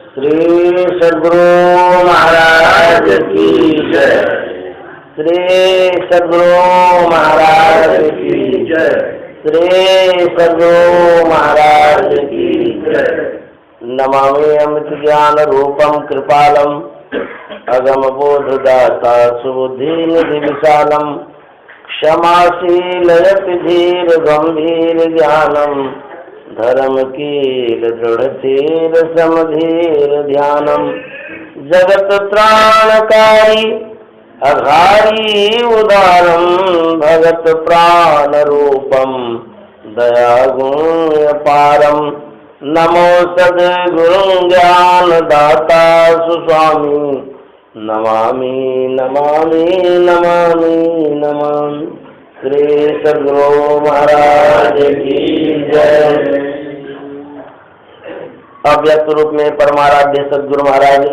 श्री सद्गुरु महाराज की जय। श्री सद्गुरु महाराज की जय। श्री सद्गुरु महाराज की जय। नमामि अमृत ज्ञान रूपम कृपालम अगम बोधदाता सुबुद्धि निधि विशालम क्षमाशील यति धीर गंभीर ज्ञानम धर्म कील दृढ़ धीर समधीर ध्यानम जगत त्राणकारी अघारी उदारम भगत प्राण रूपम दया गुण अपारम नमो सद्गुरु ज्ञान दाता सुस्वामी नमामि नमामि नमामि नमामि। श्री सद्गुरु महाराज की जय। अव्यक्त रूप में परमाराध्य सद्गुरु महाराज,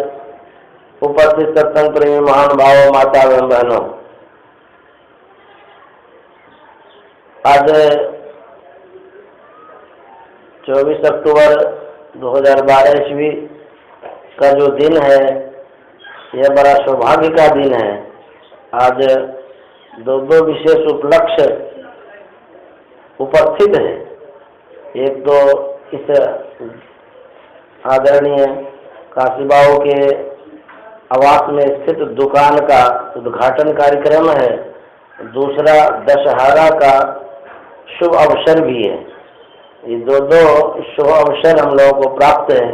उपस्थित सत्संग प्रेमी महान भावों, माता एवं बहनों, आज 24 अक्टूबर 2012 ईस्वी का जो दिन है, यह बड़ा सौभाग्य का दिन है। आज दो विशेष उपलक्ष्य उपस्थित है। एक तो इस आदरणीय काशी बाबू के आवास में स्थित दुकान का उद्घाटन कार्यक्रम है, दूसरा दशहरा का शुभ अवसर भी है। ये दो शुभ अवसर हम लोगों को प्राप्त है।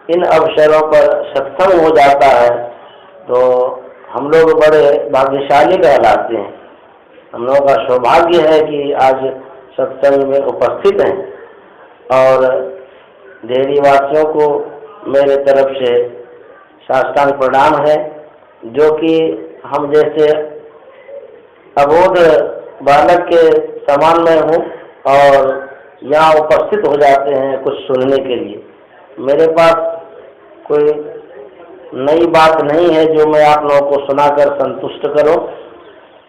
इन अवसरों पर सत्संग हो जाता है तो हम लोग बड़े भाग्यशाली कहलाते हैं। हम लोगों का सौभाग्य है कि आज सत्संग में उपस्थित हैं और देहरीवासियों को मेरे तरफ से साष्टांग प्रणाम है, जो कि हम जैसे अबोध बालक के समान में हूँ और यहाँ उपस्थित हो जाते हैं कुछ सुनने के लिए। मेरे पास कोई नई बात नहीं है जो मैं आप लोगों को सुनाकर संतुष्ट करूं।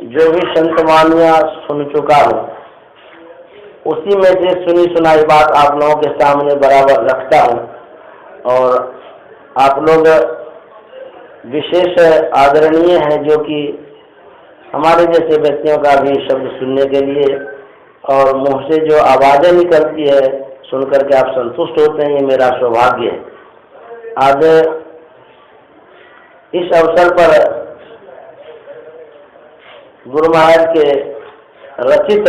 जो भी संत वाणियां सुन चुका हूं, उसी में से सुनी सुनाई बात आप लोगों के सामने बराबर रखता हूं। और आप लोग विशेष आदरणीय हैं, जो कि हमारे जैसे व्यक्तियों का भी शब्द सुनने के लिए और मुंह से जो आवाज़ें निकलती है सुनकर के आप संतुष्ट होते हैं, ये मेरा सौभाग्य है। आज इस अवसर पर गुरु महाराज के रचित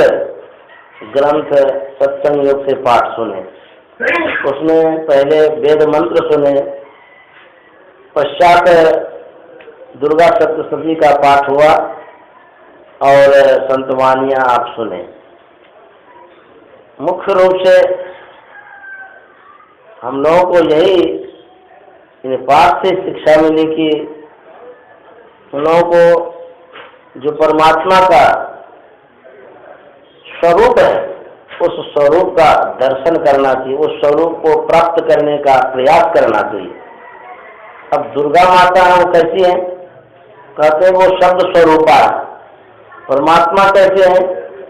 ग्रंथ सत्संग योग से पाठ सुने। उसमें पहले वेद मंत्र सुने, पश्चात दुर्गा सप्तशती का पाठ हुआ और संतवानियां आप सुने। मुख्य रूप से हम लोगों को यही इन पाठ से शिक्षा मिली कि हम लोगों को जो परमात्मा का स्वरूप है, उस स्वरूप का दर्शन करना चाहिए, उस स्वरूप को प्राप्त करने का प्रयास करना चाहिए। अब दुर्गा माता हम कैसी हैं? कहते हैं वो शब्द स्वरूपा है। परमात्मा कैसे हैं?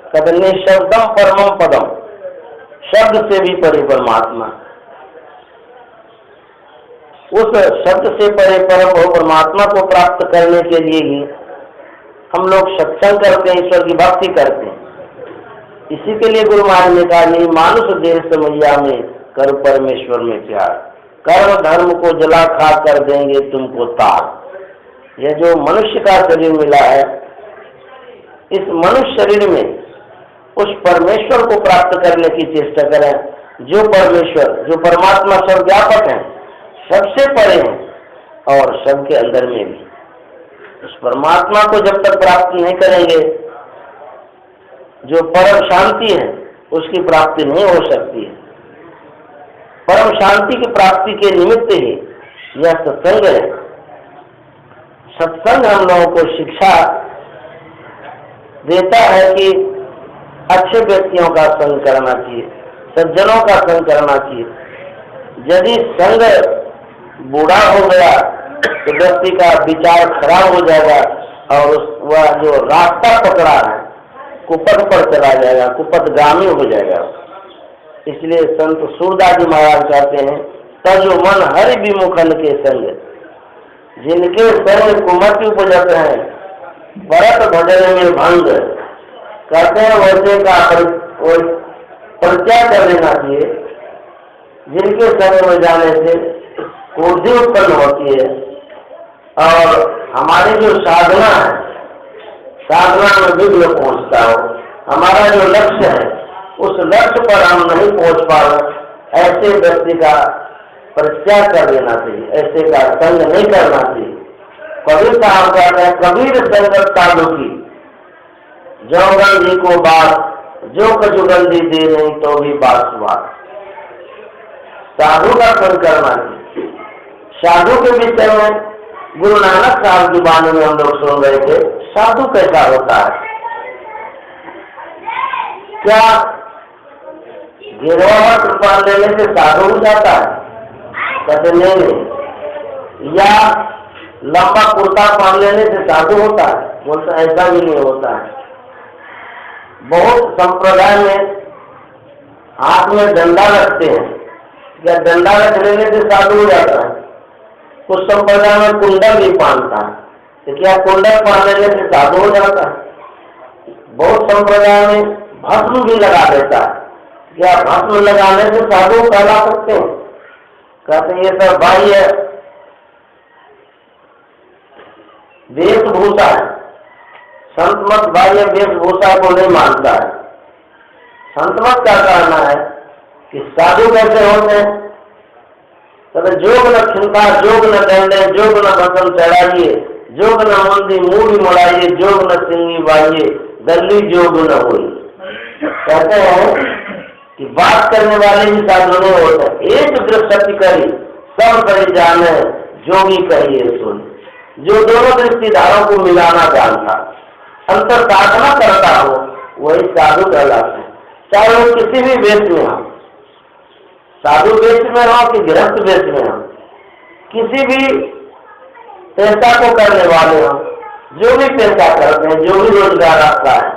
कहते निःशब्दम परमम पदम, शब्द से भी परे परमात्मा। उस शब्द से परे परम परमात्मा को प्राप्त करने के लिए ही हम लोग सत्संग करते हैं, ईश्वर की भक्ति करते हैं। इसी के लिए गुरु महाराज ने कहा, नहीं मानुष देह समैया में कर परमेश्वर में प्यार, कर्म धर्म को जला खा कर देंगे तुमको तार। यह जो मनुष्य का शरीर मिला है, इस मनुष्य शरीर में उस परमेश्वर को प्राप्त करने की चेष्टा करें, जो परमेश्वर, जो परमात्मा सर्वव्यापक है, सबसे परे हैं और सबके अंदर में भी। उस परमात्मा को जब तक प्राप्त नहीं करेंगे, जो परम शांति है उसकी प्राप्ति नहीं हो सकती है। परम शांति की प्राप्ति के निमित्त ही यह सत्संग है। सत्संग हम लोगों को शिक्षा देता है कि अच्छे व्यक्तियों का संग करना चाहिए, सज्जनों का संग करना चाहिए। यदि संग बूढ़ा हो गया तो व्यक्ति का विचार खराब हो जाएगा और वह जो रास्ता पकड़ा है कुपथ पर चला जाएगा, कुपथगामी हो जाएगा। इसलिए संत सूरदास जी महाराज कहते हैं, तजो मन हरि विमुखन के संग, जिनके संग कुमति उपजत है परत भजन में भंग। कहते हैं वैसे का परित्याग कर लेना चाहिए, जिनके संग में जाने से क्रोधी उत्पन्न होती है और हमारी जो साधना है, साधना में विघ्न पहुंचता हो, हमारा जो लक्ष्य है उस लक्ष्य पर हम नहीं पहुंच पा रहे, ऐसे व्यक्ति का परित्याग कर देना चाहिए, ऐसे का संग नहीं करना चाहिए। कबीर साहब कहते हैं, कबीर संगत साधु की जौगंधी को बात, जो कजुगंधी दे नहीं तो भी बात सुबात। साधु का संग करना चाहिए। साधु के विषय में गुरु नानक साहब की वाणी में हम लोग सुन रहे थे, साधु कैसा होता है? क्या गिरवा पहन लेने से साधु हो जाता है? कहते नहीं। या लंबा कुर्ता पहन लेने से साधु होता है? बोलता ऐसा भी नहीं होता है। बहुत संप्रदाय में हाथ में डंडा रखते हैं, क्या डंडा रख लेने से साधु हो जाता है? कुछ संप्रदाय में कुंडल भी पहनता है, तो क्या कुंडल पहन लेने से साधु हो जाता है? बहुत संप्रदाय में भस्म भी लगा देता है, क्या भस्म लगाने से साधु कहला सकते हैं? कहते ये सब बाह्य वेशभूषा है, संत मत बाह्य वेशभूषा को नहीं मानता है। संत मत का कहना है कि साधु कैसे होते हैं? कहते जोग न खिंता, जोग न दंडे, जोग न भस्म चढ़ाइए, जोग न मुंदी मूढ़ी मुड़ाइए, जोग न सिंगी बाइये, दल्ली जोग न हुई। कहते हैं कि बात करने वाले भी साधु नहीं होते। एक दृष्टि करी सब करी जाने, जोगी कहिए सुन। जो दोनों दृष्टिधारों को मिलाना जानता, अंतर साधना करता हो, वही साधु कहलाते हैं। चाहे वो किसी भी वेश में हो, साधु वेश में हो कि गृहस्थ वेश में हो, किसी भी पेशा को करने वाले हो, जो भी पेशा करते हैं, जो भी रोजगार आपका है,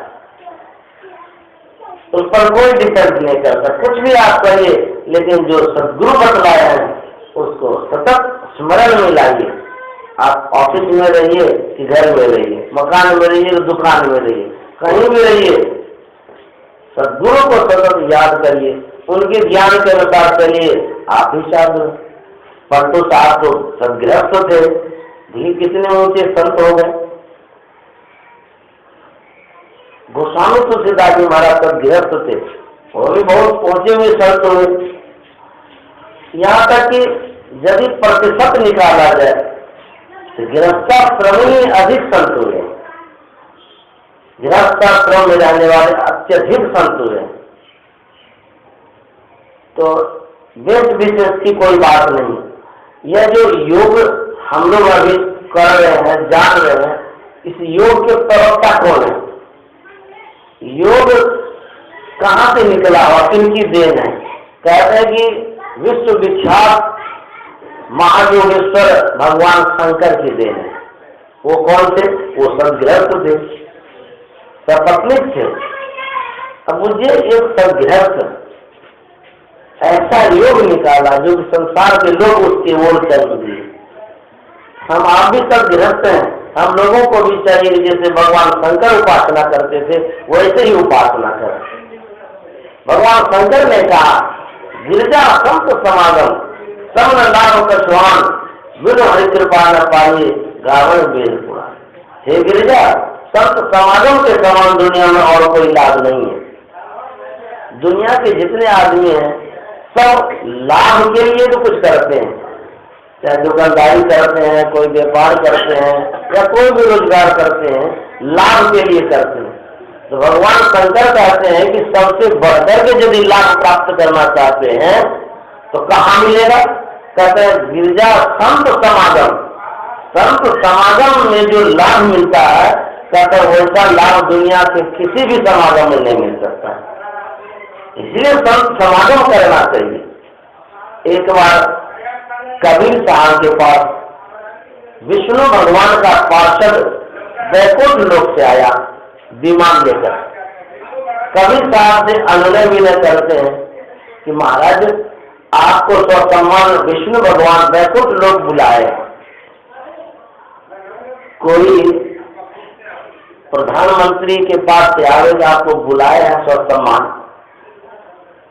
उस पर कोई डिपेंड नहीं करता। कुछ भी आप करिए, लेकिन जो सद्गुरु बतलाया है उसको सतत स्मरण में लाइए। आप ऑफिस में रहिए कि घर में रहिए, मकान में रहिए तो दुकान में रहिए, कहीं भी रहिए, सद्गुरु को सतत याद करिए, उनके ज्ञान के अनुसार चलिए। आप ही साधु। परंतु साहब तो सदगृहस्थ थे, भी कितने ऊंचे संत हो गए। गोस्वामी तुलसीदास जी महाराज तक गृहस्थ थे, वो भी बहुत पहुंचे हुए संत हुए। यहाँ तक कि यदि प्रतिशत निकाला जाए तो गृहस्थाश्रम ही अधिक संत हुए। गृहस्थाश्रम में रहने वाले अत्यधिक संत हुए। तो वेश विशेष की कोई बात नहीं। यह जो योग हम लोग अभी कर रहे हैं, जान रहे हैं, इस योग के प्रवक्ता कौन है? योग कहाँ से निकला और किनकी देन है? कहते हैं कि विश्व विख्यात महायोगेश्वर भगवान शंकर की देन है। वो कौन थे? वो सदगृहस्थ थे, सपत्निक थे। अब मुझे एक सदगृहस्थ ऐसा योग निकाला जो संसार के लोग उसकी ओर चल दिए। हम आप भी सदगृहस्थ हैं, हम लोगों को भी चाहिए जैसे भगवान शंकर उपासना करते थे वैसे ही उपासना करें। भगवान शंकर ने कहा, गिरजा संत समागम सब लाभ कछुआन, बिन हरि कृपा न पाइए गावन वेद पुराण। हे गिरिजा, संत समागम के समान दुनिया में और कोई लाभ नहीं है। दुनिया के जितने आदमी हैं सब लाभ के लिए तो कुछ करते हैं, चाहे दुकानदारी करते हैं, कोई व्यापार करते हैं या कोई भी रोजगार करते हैं, लाभ के लिए करते हैं। तो भगवान शंकर कहते हैं कि सबसे बढ़कर के यदि लाभ प्राप्त करना चाहते हैं तो कहाँ मिलेगा? कहते हैं गिरजा संत समागम। संत समागम में जो लाभ मिलता है, कहते हैं वैसा लाभ दुनिया के किसी भी समागम में नहीं मिल सकता। इसलिए संत समागम करना चाहिए। एक बार कबीर साहब के पास विष्णु भगवान का पार्षद वैकुंठ लोक से आया विमान लेकर। कबीर साहब से अनुनय विनय करते हैं कि महाराज आपको स्वसम्मान विष्णु भगवान वैकुंठ लोग बुलाए, कोई प्रधानमंत्री के पास से आवेगा, आपको बुलाए हैं स्वसम्मान,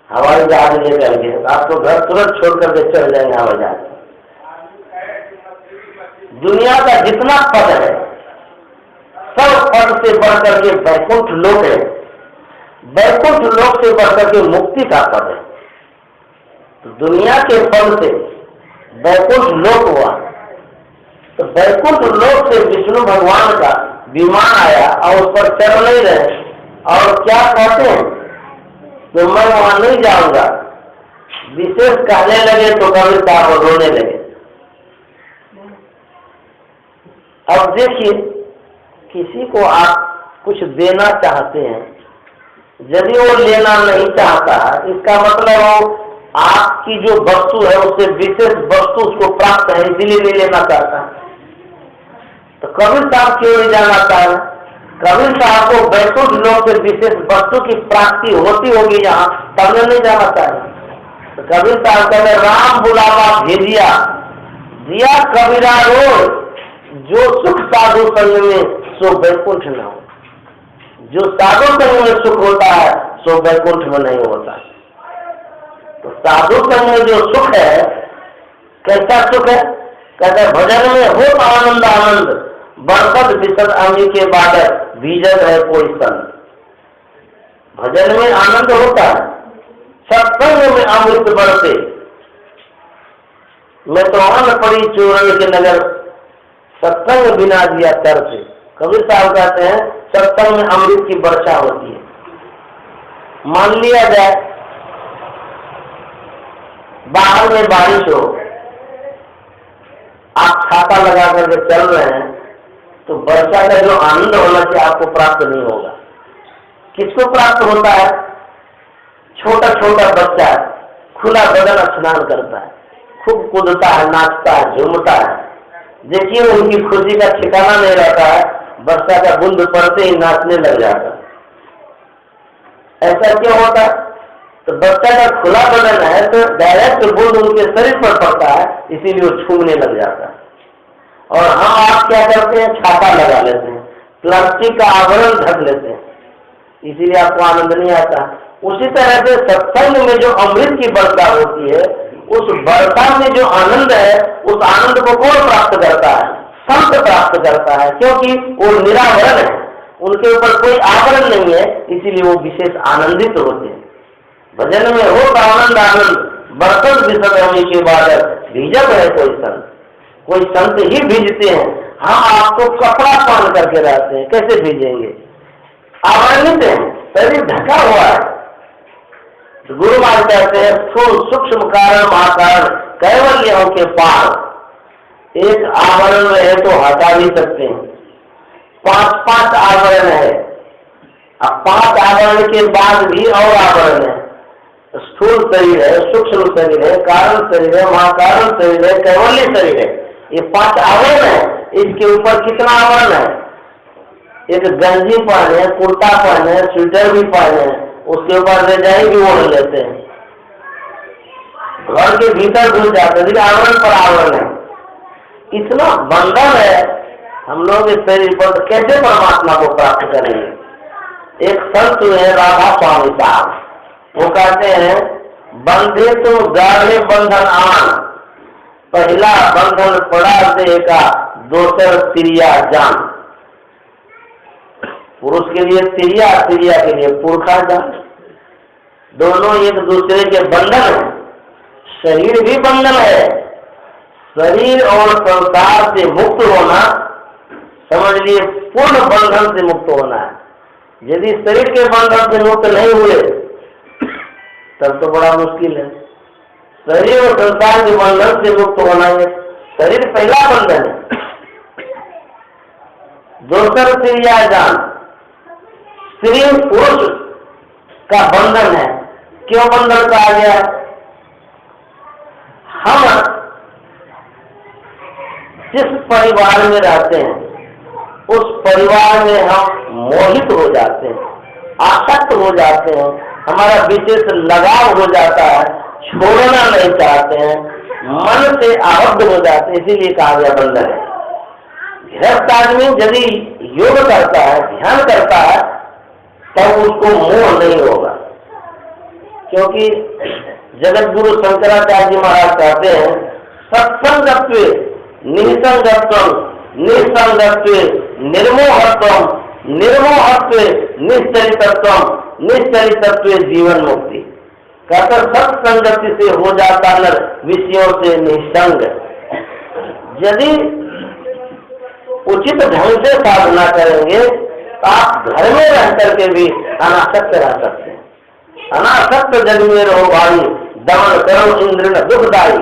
हवाई जहाज लेकर के, आपको घर तुरंत छोड़ करके चल जाएंगे हवाई जहाज। दुनिया का जितना पद है सब पद से बढ़कर के वैकुंठ लोक है, वैकुंठ लोक से बढ़कर के मुक्ति का पद है। तो दुनिया के पद से वैकुंठ लोक हुआ, तो वैकुंठ लोक से विष्णु भगवान का विमान आया और उस पर चढ़ नहीं रहे और क्या कहते हैं तो मैं वहां नहीं जाऊंगा, विशेष कहने लगे तो कभी साहब रोने लगे। अब देखिए, किसी को आप कुछ देना चाहते हैं, यदि वो लेना नहीं चाहता है, इसका मतलब वो आपकी जो वस्तु है उससे विशेष वस्तु उसको प्राप्त है, इसीलिए नहीं लेना चाहता है। तो कबीर साहब क्यों नहीं जाना चाहे? कबीर साहब को वैकुंठ लोक से विशेष वस्तु की प्राप्ति होती होगी यहाँ, तब नहीं जाना चाहे। तो कबीर साहब कहते राम बुलावा भेजिया दिया कबीरा रोज, जो सुख साधु संग में सो वैकुंठ न हो। जो साधु संग में सुख होता है सो वैकुंठ में नहीं होता। तो साधु संग में जो सुख है, कैसा सुख है? कहते भजन में हो आनंद आनंद, बरसत विसत अमी के बादल बीजन है कोई संत। भजन में आनंद होता है, सत्संग में अमृत बरसे। मैं तो अन्न पड़ी चूरण के नगर, सत्संग बिना दिया तर से। कबीर साहब कहते हैं सत्संग में अमृत की वर्षा होती है। मान लिया जाए बाहर में बारिश हो, आप छाता लगा करके चल रहे हैं, तो वर्षा का जो आनंद होना चाहिए आपको प्राप्त नहीं होगा। किसको प्राप्त होता है? छोटा छोटा बच्चा खुला बदन स्नान करता है, खूब कूदता है, नाचता है, झूमता है। देखिए उनकी खुशी का ठिकाना नहीं रहता है, वर्षा का बूंद पड़ते ही नाचने लग जाता है। ऐसा क्यों होता है? तो बच्चा का खुला बदन है तो डायरेक्ट बूंद उनके शरीर पर पड़ता है, इसीलिए वो छूने लग जाता है। और हम आप क्या करते हैं? छाता लगा लेते हैं, प्लास्टिक का आवरण ढक लेते हैं, इसीलिए आपको आनंद नहीं आता। उसी तरह से सत्संग में जो अमृत की वर्षा होती है, उस वर्षा में जो आनंद है, उस आनंद को कौन प्राप्त करता है? संत प्राप्त करता है, क्योंकि वो निरावरण है, उनके ऊपर कोई आवरण नहीं है, इसीलिए वो विशेष आनंदित होते हैं। भजन में हो आनंद आनंद, बरसत विसत होने के बाद भीजक है कोई संत। कोई संत ही भीजते हैं, हम आपको कपड़ा पहन करके रहते हैं, कैसे भीजेंगे? आवरणित है, शरीर ढका हुआ है। तो गुरु महाराज कहते हैं स्थूल सूक्ष्म कारण महाकारण कैवल्यों के पार। एक आवरण रहे तो हटा भी सकते हैं, 5-5 आवरण है। अब 5 आवरण के बाद भी और आवरण है। स्थूल शरीर है, सूक्ष्म शरीर है, कारण शरीर है, महाकारण शरीर है, कैवल्य शरीर है। ये 5 आवरण है। इसके ऊपर कितना आवरण है? एक गंजी पहने, कुर्ता पहने, स्वेटर भी पहने, उसके ऊपर रजाई भी ओढ़ लेते हैं, घर के भीतर घुस जाते हैं, लेकिन आवरण पर आवरण है। इतना बंधन है हम लोग इस शरीर पर, तो कैसे परमात्मा को प्राप्त करेंगे? एक संत है राधा स्वामी साहब, वो कहते हैं बंधे तो गाढ़े बंधन आन, पहला बंधन पड़ा देह का, दोसर तिरिया जान। पुरुष के लिए तिरिया, तिरिया के लिए पुरखा जान, दोनों एक दूसरे के बंधन है। शरीर भी बंधन है, शरीर और संसार से मुक्त होना, समझ लिए पूर्ण बंधन से मुक्त होना है। यदि शरीर के बंधन से मुक्त नहीं हुए तब तो बड़ा मुश्किल है। शरीर और संसार के बंधन से मुक्त होना है, शरीर पहला बंधन है, दोसर तिरिया जान। शरीर पुरुष का बंधन है। क्यों बंधन कहा गया? हम जिस परिवार में रहते हैं उस परिवार में हम मोहित हो जाते हैं, आसक्त हो जाते हैं, हमारा विशेष लगाव हो जाता है, छोड़ना नहीं चाहते हैं, मन से आबद्ध हो जाते हैं, इसीलिए कहा गया बंधन है। गृहस्थ आदमी यदि योग करता है, ध्यान करता है, तब उसको मोह नहीं होगा। क्योंकि जगत गुरु शंकराचार्य जी महाराज कहते हैं, सत्संगत्वे निसंगत्वम, निसंगत्वे निर्मोहत्वम, निर्मोहत्वे निश्चलितत्वम, निश्चलितत्वे जीवन मुक्ति। कहते सत्संगति से हो जाता नर विषयों से निसंग। यदि उचित ढंग से साधना करेंगे तो आप घर में रह करके भी अनासक्त रह सकते हैं। अनासक्त जग में रहो भाई, दमन करो इंद्र न दुखदाई।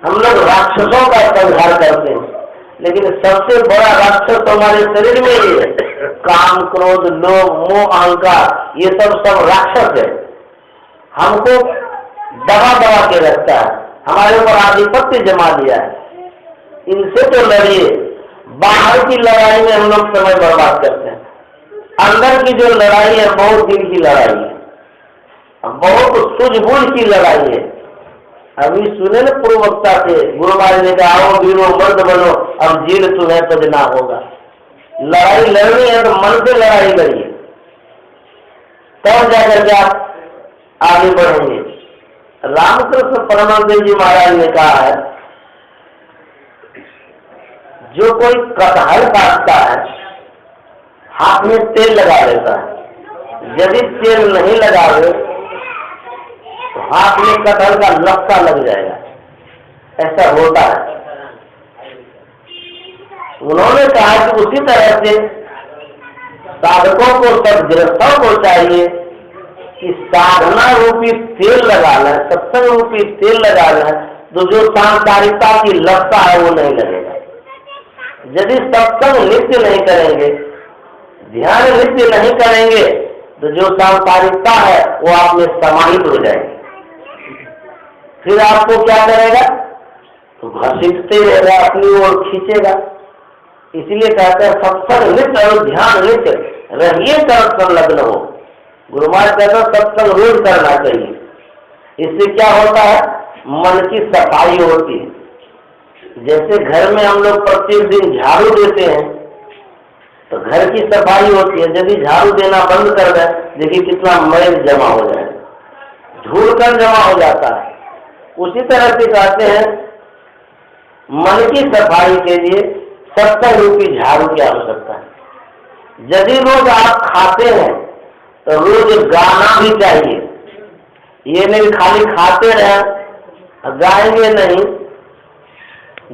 हम लोग राक्षसों का संहार करते हैं, लेकिन सबसे बड़ा राक्षस तो हमारे शरीर में ही है। काम, क्रोध, लोभ, मोह, अहंकार, ये सब राक्षस है। हमको दबा दबा के रखता है, हमारे ऊपर आधिपत्य जमा लिया है। इनसे तो लड़िए। बाहर की लड़ाई में हम लोग समय बर्बाद करते हैं। अंदर की जो लड़ाई है बहुत दिन की लड़ाई है, बहुत सूझबूझ की लड़ाई है। अभी सुने न पूर्व वक्ता से गुरु महाराज ने कहा, आओ वीरो मर्द बनो, अब जील तुम्हें तो ना होगा। लड़ाई लड़नी है तो मन से लड़ाई लड़िए, तब जाकर के आप आगे बढ़ेंगे। रामकृष्ण परमहंस जी महाराज ने कहा है, जो कोई कटहल काटता है हाथ में तेल लगा लेता है, यदि तेल नहीं लगावे तो हाथ में कटहल का लक्का लग जाएगा। ऐसा होता है। उन्होंने कहा कि उसी तरह से साधकों को, सब गृहस्थों को चाहिए कि साधना रूपी तेल लगा लें, सत्संग रूपी तेल लगा लें, तो जो सांसारिकता की लता है वो नहीं लगेगा। यदि सत्संग नित्य नहीं करेंगे, ध्यान नित्य नहीं करेंगे, तो जो सांसारिकता है वो आप में समाहित हो जाएगी। फिर आपको क्या करेगा? तो घसीटते रहेगा, अपनी ओर खींचेगा। इसलिए कहते हैं सत्संग नित्य और ध्यान नित्य रहिए, कर संलग्न हो। गुरु महाराज कहते हैं सत्संग रोज करना चाहिए। इससे क्या होता है? मन की सफाई होती है। जैसे घर में हम लोग प्रत्येक दिन झाड़ू देते हैं तो घर की सफाई होती है। यदि झाड़ू देना बंद कर दें, देखिए कितना मैल जमा हो जाए, धूल कर जमा हो जाता है। उसी तरह से कहते हैं मन की सफाई के लिए सत्संग रूपी झाड़ू की आवश्यकता है। यदि रोज आप खाते हैं तो रोज गाना भी चाहिए। ये नहीं खाली खाते रहें, गाएंगे नहीं।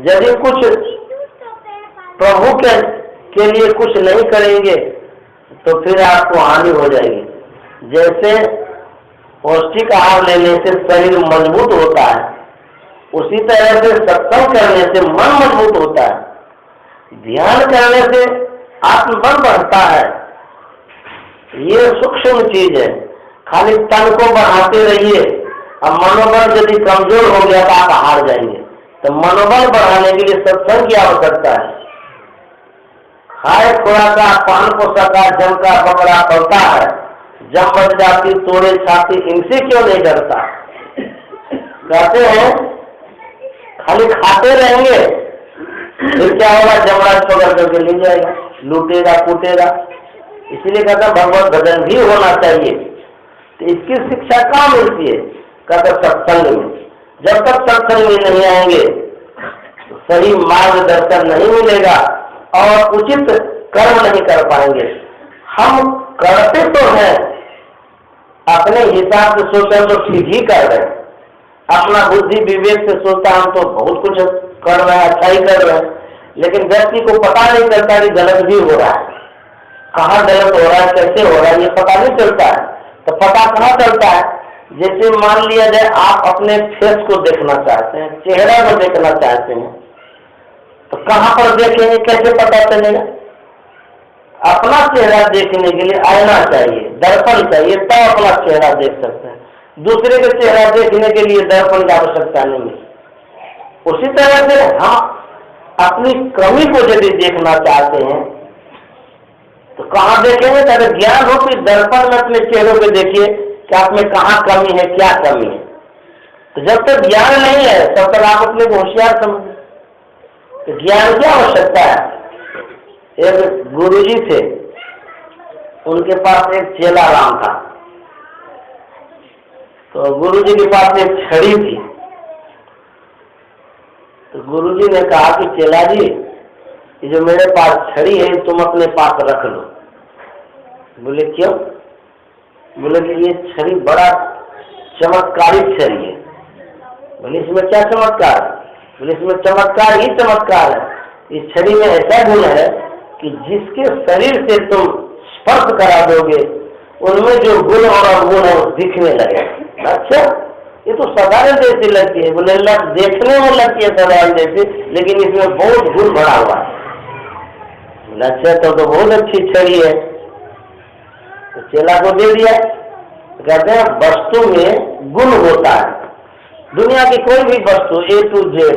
यदि कुछ प्रभु के लिए कुछ नहीं करेंगे तो फिर आपको हानि हो जाएगी। जैसे पौष्टिक आहार लेने से शरीर मजबूत होता है, उसी तरह से सत्संग करने से मन मजबूत होता है। ध्यान करने से आत्मबल बढ़ता है। ये सूक्ष्म चीज है। खाली तन को बढ़ाते रहिए, अब मनोबल यदि कमजोर हो गया तो आप हार जाएंगे। तो मनोबल बढ़ाने के लिए सत्संग की आवश्यकता है। खाए खुराका पान पोषका जमका पकड़ा पड़ता है, जम बच जाती तोड़े छाती, इनसे क्यों नहीं डरता? कहते हैं खाली खाते रहेंगे फिर क्या होगा? जमराज पकड़ करके ले जाएगा, लूटेगा कूटेगा। इसलिए कहता भगवत भजन भी होना चाहिए। तो इसकी शिक्षा कहाँ मिलती है? कहते सत्संग में। जब तक सत्संग में नहीं आएंगे तो सही मार्गदर्शन नहीं मिलेगा और उचित कर्म नहीं कर पाएंगे। हम करते तो हैं, अपने हिसाब से सोचा तो ठीक ही कर रहे हैं। अपना बुद्धि विवेक से सोचता हम तो बहुत कुछ कर रहे हैं, अच्छा ही कर रहे हैं। लेकिन व्यक्ति को पता नहीं चलता कि गलत भी हो रहा है, कहाँ गलत हो रहा है, कैसे हो रहा है, ये पता नहीं चलता है। तो पता कहाँ चलता है? जैसे मान लिया जाए आप अपने फेस को देखना चाहते हैं, चेहरा को देखना चाहते हैं, तो कहाँ पर देखेंगे? कैसे पता चलेगा? अपना चेहरा देखने के लिए आईना चाहिए, दर्पण चाहिए, तब अपना चेहरा देख सकते हैं। दूसरे का चेहरा देखने के लिए दर्पण की आवश्यकता नहीं है। उसी तरह से हम अपनी कमी को यदि देखना चाहते हैं तो कहाँ देखेंगे? अगर ज्ञान रूपी दर्पण में अपने चेहरे को देखिए कि आप में कहाँ कमी है, क्या कमी है। तो जब तक ज्ञान नहीं है तब तक आप अपने को होशियार समझे। तो ज्ञान की आवश्यकता है। एक गुरुजी थे, उनके पास एक चेला राम था। तो गुरुजी के पास एक छड़ी थी। तो गुरुजी ने कहा कि चेला जी, ये जो मेरे पास छड़ी है तुम अपने पास रख लो। बोले क्यों? बोले कि ये छड़ी बड़ा चमत्कारिक छड़ी है। बोले इसमें क्या चमत्कार? बोले इसमें चमत्कार ही चमत्कार है। इस छड़ी में ऐसा गुण है कि जिसके शरीर से तुम स्पर्श करा दोगे उनमें जो गुण और अवगुण है वो दिखने लगेगा। अच्छा, ये तो साधारण जैसी लगती है। बोले देखने में लगती है साधारण जैसी, लेकिन इसमें बहुत गुण भरा हुआ है। बोले अच्छा, तो बहुत अच्छी छड़ी है। तो चेला को दे दिया। तो कहते हैं वस्तु में गुण होता है। दुनिया की कोई भी वस्तु A to Z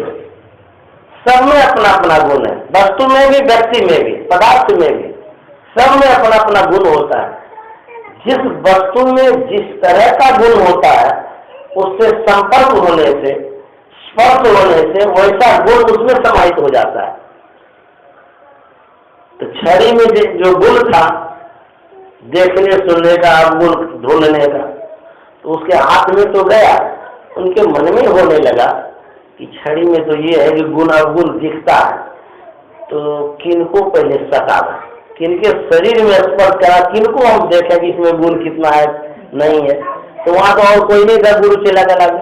सब में अपना अपना गुण है। वस्तु में भी, व्यक्ति में भी, पदार्थ में भी, सब में अपना अपना गुण होता है। जिस वस्तु में जिस तरह का गुण होता है उससे संपर्क होने से, स्पर्श होने से वैसा गुण उसमें समाहित हो जाता है। तो छड़ी में जो गुण था, देखने सुनने का, गुण ढूंढने का, तो उसके हाथ में तो गया, उनके मन में होने लगा कि छड़ी में तो ये है कि गुण अवगुण दिखता है, तो किनको पहले सताना, किनके शरीर में स्पर्श करा, किनको हम देखें कि इसमें गुण कितना है, नहीं है। तो वहां तो और कोई नहीं था, गुरु चेला का लगा।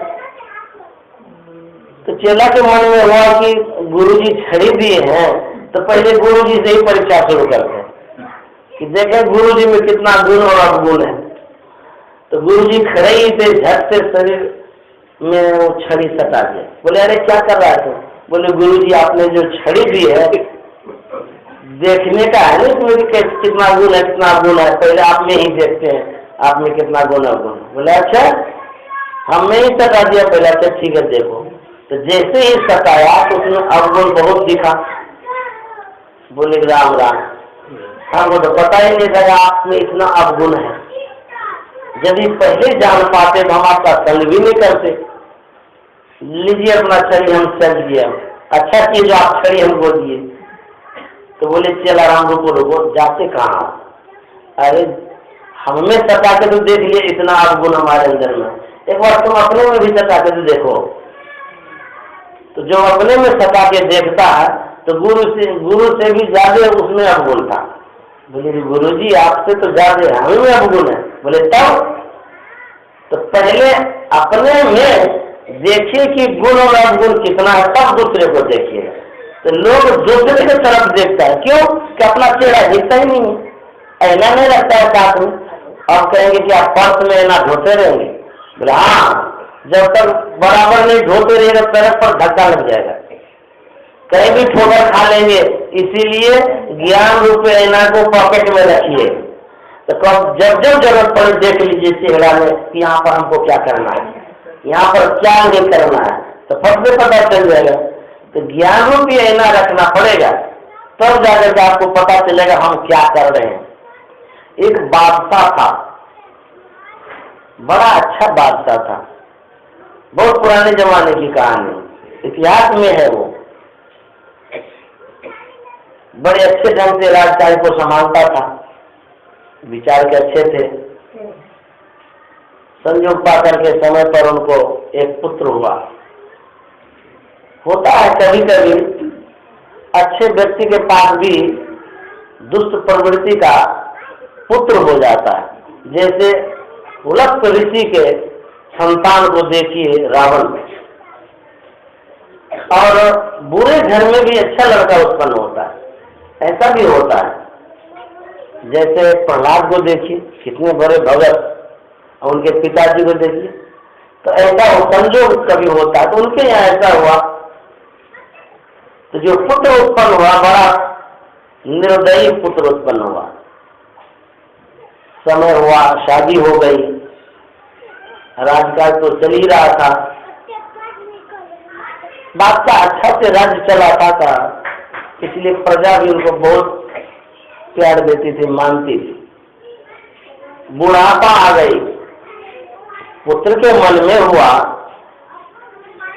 तो चेला के मन में हुआ कि गुरुजी छड़ी दिए हैं तो पहले गुरुजी से ही परीक्षा शुरू करते हैं कि देखें गुरुजी में कितना गुण और अवगुण है। तो गुरुजी खड़े ही थे, झट से शरीर में वो छड़ी सटा दिया। बोले अरे क्या कर रहा है तुम? बोले गुरुजी आपने जो छड़ी दी है देखने का है ना, इसमें भी कितना गुण है, कितना गुण है, पहले आप में ही देखते हैं आप में कितना गुण है, गुण। बोले अच्छा, हमने ही सटा दिया पहले। अच्छा ठीक है देखो। तो जैसे ही सताया तो उसमें अवगुण बहुत दिखा। बोले राम राम, हमको तो पता ही नहीं था आप में इतना अवगुण है। यदि पहले जान पाते तो हम आपका संग भी नहीं करते। लीजिए अपना छड़ी, हम चल दिया। अच्छा किए जो आप छड़ी हमको दिए। तो बोले चेला राम रुको रुको, जाते कहाँ? अरे हमें सता के तो देख लिए इतना अवगुण हमारे अंदर में, एक बार तुम अपने में भी सता के तो देखो। तो जो अपने में सता के देखता है तो गुरु से भी ज्यादा उसमें अवगुण था। बोले गुरुजी आपसे तो ज्यादा हमें में अवगुण है। बोले तब तो पहले अपने में देखिए कि गुण और अवगुण कितना है, तब दूसरे को देखिए। तो लोग दूसरे की तरफ देखता है, क्यों कि अपना चेहरा दिखता ही नहीं है, ऐना नहीं लगता है साथ में। अब कहेंगे कि आप पर्स में ऐना धोते रहेंगे? बोले हाँ, जब तक बराबर नहीं धोते रहेंगे पैर पर धक्का लग जाएगा, कहीं भी ठोकर खा लेंगे। इसीलिए ज्ञान रूप ऐना को पॉकेट में रखिए। तो कब जब जब जरूरत पड़े देख लीजिए चेहरा में कि यहाँ पर हमको क्या करना है, यहाँ पर क्या नहीं करना है, तो फट से पता चल जाएगा। तो ज्ञान रूपी ऐना रखना पड़ेगा, तब जाकर के आपको पता चलेगा हम क्या कर रहे हैं। एक बादशाह था, बड़ा अच्छा बादशाह था, बहुत पुराने जमाने की कहानी, इतिहास में है। वो बड़े अच्छे ढंग से राजकाज को संभालता था, विचार के अच्छे थे। संयोग पाकर के समय पर उनको एक पुत्र हुआ। होता है कभी कभी अच्छे व्यक्ति के पास भी दुष्ट प्रवृत्ति का पुत्र हो जाता है। जैसे उलस्त ऋषि के संतान को देखिए रावण, और बुरे घर में भी अच्छा लड़का उत्पन्न होता है, ऐसा भी होता है। जैसे प्रहलाद को देखिए, कितने बड़े भगत, और उनके पिताजी को देखिए, तो ऐसा संजोग कभी होता है। तो उनके यहाँ ऐसा हुआ, तो जो पुत्र उत्पन्न हुआ बड़ा निर्दयी पुत्र उत्पन्न हुआ। समय हुआ, शादी हो गई, राजकाज तो चल ही रहा था, बादशाह अच्छा से राज्य चलाता था, इसलिए प्रजा भी उनको बहुत प्यार देती थी, मानती थी। बुढ़ापा आ गई, पुत्र के मन में हुआ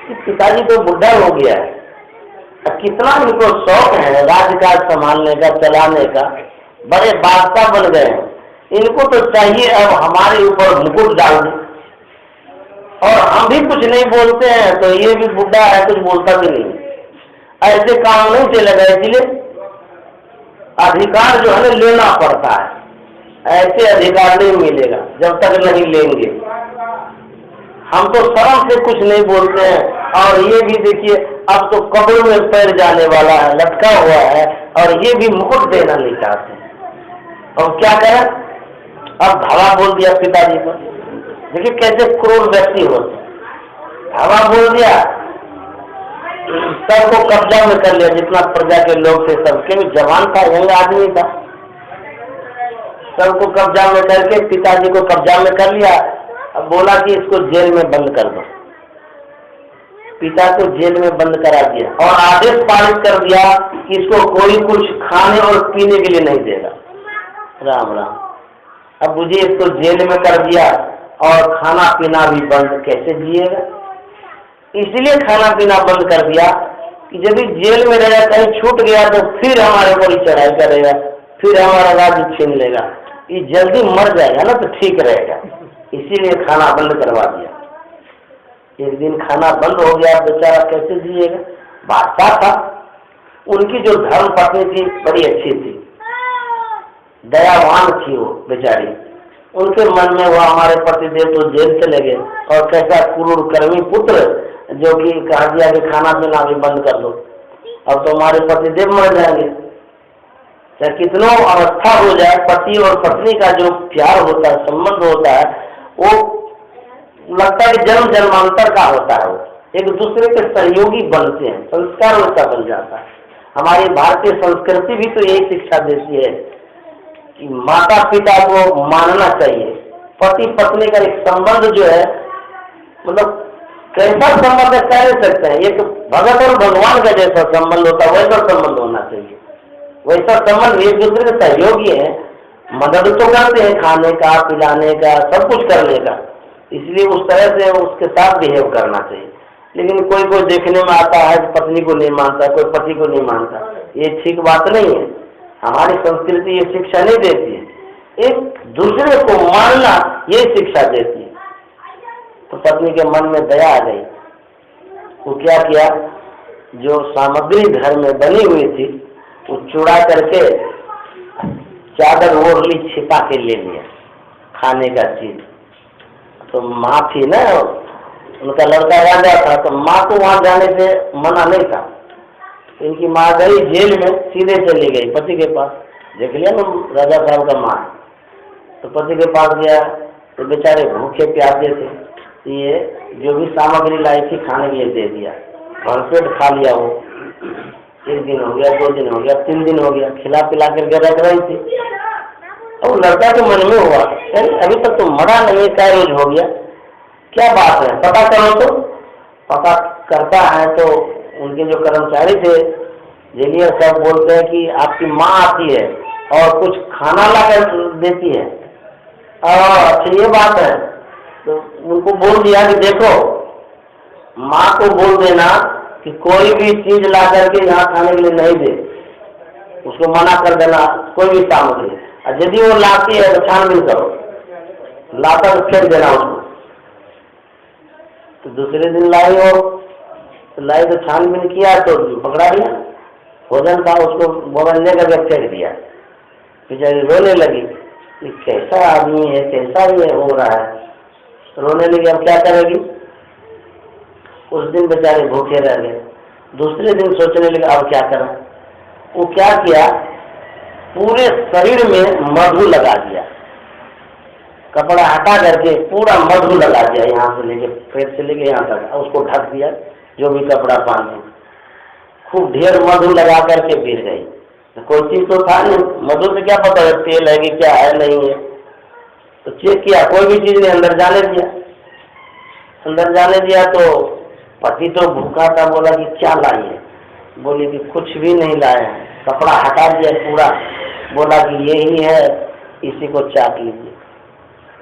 कि पिताजी तो बुढ़ा हो गया है, अब कितना इनको शौक है राजकाज संभालने का, चलाने का, बड़े बादशाह बन गए हैं, इनको तो चाहिए अब हमारे ऊपर मुकुट डाल दे। और हम भी कुछ नहीं बोलते हैं तो ये भी बुढ़ा है, कुछ बोलता भी नहीं। ऐसे काम नहीं चलेगा, इसलिए अधिकार जो है ना लेना पड़ता है। ऐसे अधिकार नहीं मिलेगा जब तक नहीं लेंगे। हम तो शर्म से कुछ नहीं बोलते हैं। और ये भी देखिए अब तो कब्र में पैर जाने वाला है, लटका हुआ है, और ये भी मुकुट देना नहीं चाहते। और क्या करें, अब धावा बोल दिया पिताजी को। देखिए कैसे क्रूर व्यक्ति होते, धावा बोल दिया, सबको कब्जा में कर लिया, जितना प्रजा के लोग थे सबके भी, जवान था, यंग आदमी था, सबको कब्जा में करके पिताजी को कब्जा में कर लिया। अब बोला कि इसको जेल में बंद कर दो। पिता को जेल में बंद करा दिया और आदेश पारित कर दिया कि इसको कोई कुछ खाने और पीने के लिए नहीं देगा। राम राम। अब बुझिए इसको जेल में कर दिया और खाना पीना भी बंद, कैसे जिएगा? इसलिए खाना पीना बंद कर दिया कि यदि जेल में रहेगा, कहीं छूट गया तो फिर हमारे ऊपर चढ़ाई करेगा, फिर हमारा राज्य छीन लेगा। ये जल्दी मर जाएगा ना तो ठीक रहेगा, इसीलिए खाना बंद करवा दिया। एक दिन खाना बंद हो गया, बेचारा कैसे जिएगा? बादशाह था, उनकी जो धर्म पत्नी थी बड़ी अच्छी थी, दयावान थी वो बेचारी। उनके मन में हुआ हमारे पतिदेव तो जेल चले गए, और कैसा क्रूर कर्मी पुत्र जो कि कहा दिया कि खाना पीना भी बंद कर दो, अब तो हमारे पतिदेव मर जाएंगे। चाहे कितनो अवस्था हो जाए, पति और पत्नी का जो प्यार होता है, संबंध होता है, वो लगता है कि जन्म जन्मांतर का होता है। वो एक दूसरे के सहयोगी बनते हैं, संस्कार वैसा बन जाता है। हमारी भारतीय संस्कृति भी तो यही शिक्षा देती है कि माता पिता को मानना चाहिए। पति पत्नी का एक संबंध जो है, मतलब कैसा संबंध है कह नहीं सकते हैं, एक भगत और भगवान का जैसा संबंध होता है वैसा संबंध होना चाहिए। वैसा संबंध एक दूसरे के सहयोगी है, मदद तो करते हैं, खाने का, पिलाने का, सब कुछ करने का, इसलिए उस तरह से उसके साथ बिहेव करना चाहिए। लेकिन कोई कोई देखने में आता है पत्नी को नहीं मानता, कोई पति को नहीं मानता, ये ठीक बात नहीं है। हमारी संस्कृति ये शिक्षा नहीं देती है, एक दूसरे को मानना ये शिक्षा देती है। तो पत्नी के मन में दया आ गई, वो क्या किया, जो सामग्री घर में बनी हुई थी वो चुरा करके चादर ओढ़ ली, छिपा के ले लिया खाने का चीज। तो माँ थी ना, उनका लड़का राजा था, तो माँ को वहां जाने से मना नहीं था। इनकी माँ गई जेल में, सीधे चली गई पति के पास। देख लिया ना राजा साहब का माँ, तो पति के पास गया तो बेचारे भूखे प्यासे थे, ये जो भी सामग्री लाई थी खाने के लिए दे दिया, भरपेट खा लिया। वो 1 दिन हो गया, 2 दिन हो गया, 3 दिन हो गया, खिला पिला करके रख रही थी। और लड़का के मन में हुआ अभी तक तो मरा नहीं है, क्या रोज हो गया, क्या बात है, पता करो। तो पता करता है तो उनके जो कर्मचारी थे जेलियर सब बोलते हैं कि आपकी माँ आती है और कुछ खाना ला कर देती है। अच्छा ये बात है, तो उनको बोल दिया कि देखो माँ को बोल देना कि कोई भी चीज ला करके यहाँ खाने के लिए नहीं दे, उसको मना कर देना कोई भी सामग्री। और यदि वो लाती है तो छानबीन करो, लाता तो फेंक देना उसको। तो दूसरे दिन लाई हो, तो लाई तो छानबीन किया तो पकड़ा दिया, भोजन था उसको भोजन लेकर के फेंक दिया। बेचारी रोने लगी, ये कैसा आदमी है, कैसा ये हो रहा है, रोने लगी। अब क्या करेगी? उस दिन बेचारे भूखे रह गए। दूसरे दिन सोचने लगे अब क्या करें। वो क्या किया, पूरे शरीर में मधु लगा दिया, कपड़ा हटा करके पूरा मधु लगा दिया, यहाँ से लेके पेट से लेके यहाँ तक, उसको ढक दिया जो भी कपड़ा पहने, खूब ढेर मधु लगा करके गिर गई। तो कोई चीज तो था नहीं, मधु से क्या पता है तेल है कि क्या है नहीं है। तो चेक किया, कोई भी चीज नहीं अंदर जाने दिया। अंदर जाने दिया तो पति तो भूखा था, बोला कि क्या लाई है, बोली कि कुछ भी नहीं लाए हैं। कपड़ा हटा दिया पूरा, बोला कि यही है, इसी को चाट लीजिए।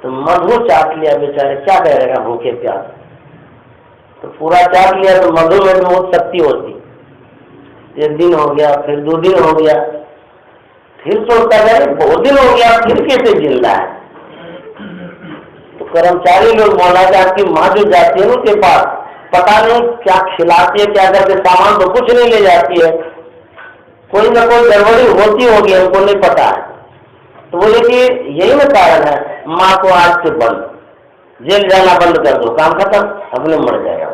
तो मधु चाट लिया बेचारे, क्या करेगा भूखे प्यास, तो पूरा चाट लिया। तो मधु में भी बहुत शक्ति होती। एक दिन हो गया, फिर 2 दिन हो गया, फिर सोचता है बहुत दिन हो गया, फिर कैसे जिंदा है। तो कर्मचारी लोग बोला कि आपकी माँ जो जाती है उनके पास, पता नहीं क्या खिलाती है, क्या करके, सामान तो कुछ नहीं ले जाती है, कोई ना कोई गड़बड़ी होती होगी, हमको नहीं पता है। तो बोले कि यही ना कारण है, माँ को आज से बंद, जेल जाना बंद कर दो, काम खत्म, अपने मर जाएगा।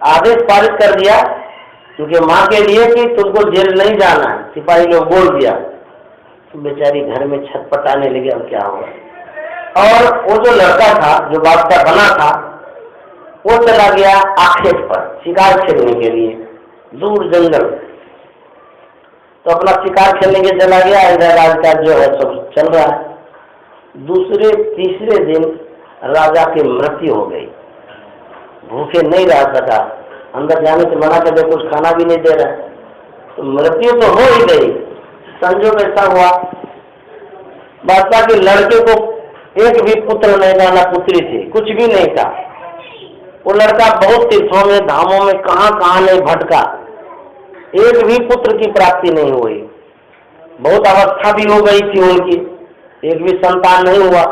आदेश पारित कर दिया, क्योंकि माँ के लिए कि तुमको जेल नहीं जाना है, सिपाही लोग बोल दिया। तो बेचारी घर में छटपटाने लगी, अब क्या होगा। और वो जो लड़का था, जो बादशाह बना था, वो चला गया आखेट पर शिकार खेलने के लिए, दूर जंगल। तो अपना शिकार खेलने के चला गया, इधर राजकाज जो है सब चल रहा है। दूसरे तीसरे दिन राजा की मृत्यु हो गई, भूखे नहीं रह सका, अंदर जाने से मना कर दे, कुछ खाना भी नहीं दे रहा। तो मृत्यु तो हो ही गई। संजोग ऐसा हुआ, बादशाह के लड़के को एक भी पुत्र नहीं था, ना पुत्री थी, कुछ भी नहीं था। वो लड़का बहुत तीर्थों में, धामों में, कहाँ कहाँ नहीं भटका, एक भी पुत्र की प्राप्ति नहीं हुई। बहुत अवस्था भी हो गई थी उनकी, एक भी संतान नहीं हुआ।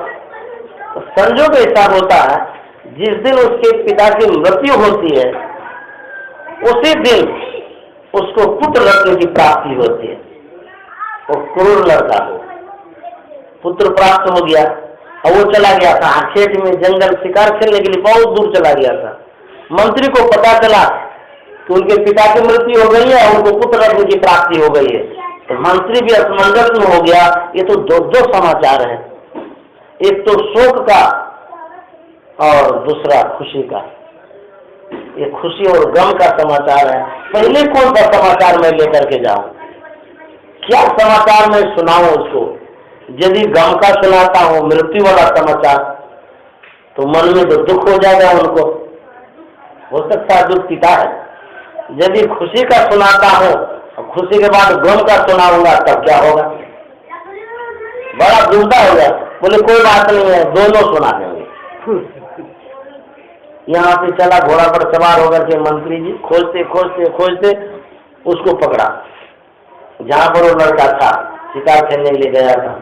तो संजोग ऐसा होता है, जिस दिन उसके पिता की मृत्यु होती है, उसी दिन उसको पुत्र रत्न की प्राप्ति होती है। वो क्रूर लड़का को पुत्र प्राप्त हो गया, और वो चला गया था आखेट में, जंगल शिकार खेलने के लिए बहुत दूर चला गया था। मंत्री को पता चला कि उनके पिता की मृत्यु हो गई है, उनको पुत्र रत्न की प्राप्ति हो गई है। तो मंत्री भी असमंजस में हो गया। ये तो दो समाचार है, एक तो शोक का और दूसरा खुशी का। ये खुशी और गम का समाचार है। पहले कौन सा समाचार मैं लेकर के जाऊं, क्या समाचार मैं सुनाऊं उसको। यदि गम का सुनाता हूं, मृत्यु वाला समाचार, तो मन में तो दुख हो जाएगा उनको, हो सकता है दुख पिता है। यदि खुशी का सुनाता हूं और खुशी के बाद गम का सुनाऊंगा, तब क्या होगा, बड़ा दुविधा होगा। बोले कोई बात नहीं है, दोनों सुना देंगे। यहाँ से चला घोड़ा पर सवार होकर के मंत्री जी, खोजते खोजते खोजते उसको पकड़ा, जहां पर वो लड़का था, शिकार खेलने के लिए गया था।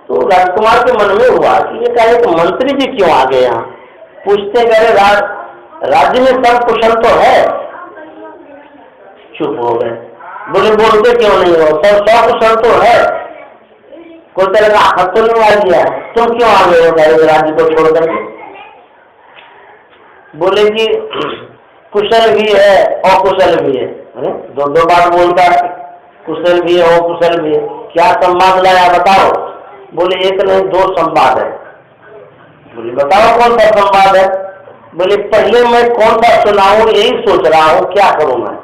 तो राजकुमार के मन में हुआ कि ये कहे तो मंत्री जी क्यों आ गए यहाँ। पूछते गए राज्य में सब कुशल तो है। चुप हो गए, बोले बोलते क्यों नहीं हो, सब कुशल तो है, कोई तरह का आफत तो नहीं आ गया, तुम क्यों आ गए हो राज्य को छोड़ करके। बोले कि कुशल भी है अकुशल भी है। दो बात बोलता है, कुशल भी है अकुशल भी है, क्या संवाद लाया बताओ। बोले एक नहीं 2 संवाद है। बोले बताओ कौन सा संवाद है। बोले पहले मैं कौन सा सुनाऊं यही सोच रहा हूँ, क्या करूं मैं।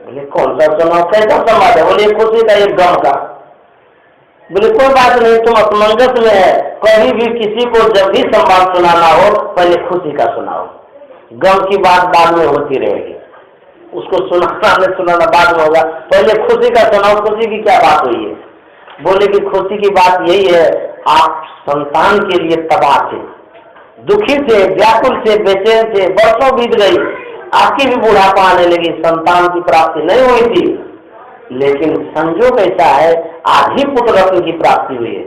बोले कौन सा सुनाऊं, कैसा संवाद है। बोले एक खुशी का एक गम का। बोले कोई बात नहीं, तुम असमंजस में है, कभी भी किसी को जब भी संवाद सुनाना हो पहले खुशी का सुनाओ, गम की बात बाद में होती रहेगी, उसको सुनाना बाद में होगा, पहले खुशी का सुनाओ, खुशी की क्या बात हुई है। बोले कि खुशी की बात यही है, आप संतान के लिए तबाह थे, दुखी थे, व्याकुल थे, बेचैन थे, वर्षों बीत गई, आपकी भी बुढ़ापा आने लगी, संतान की प्राप्ति नहीं हुई थी, लेकिन संजोग ऐसा है आज ही पुत्र रत्न की प्राप्ति हुई है।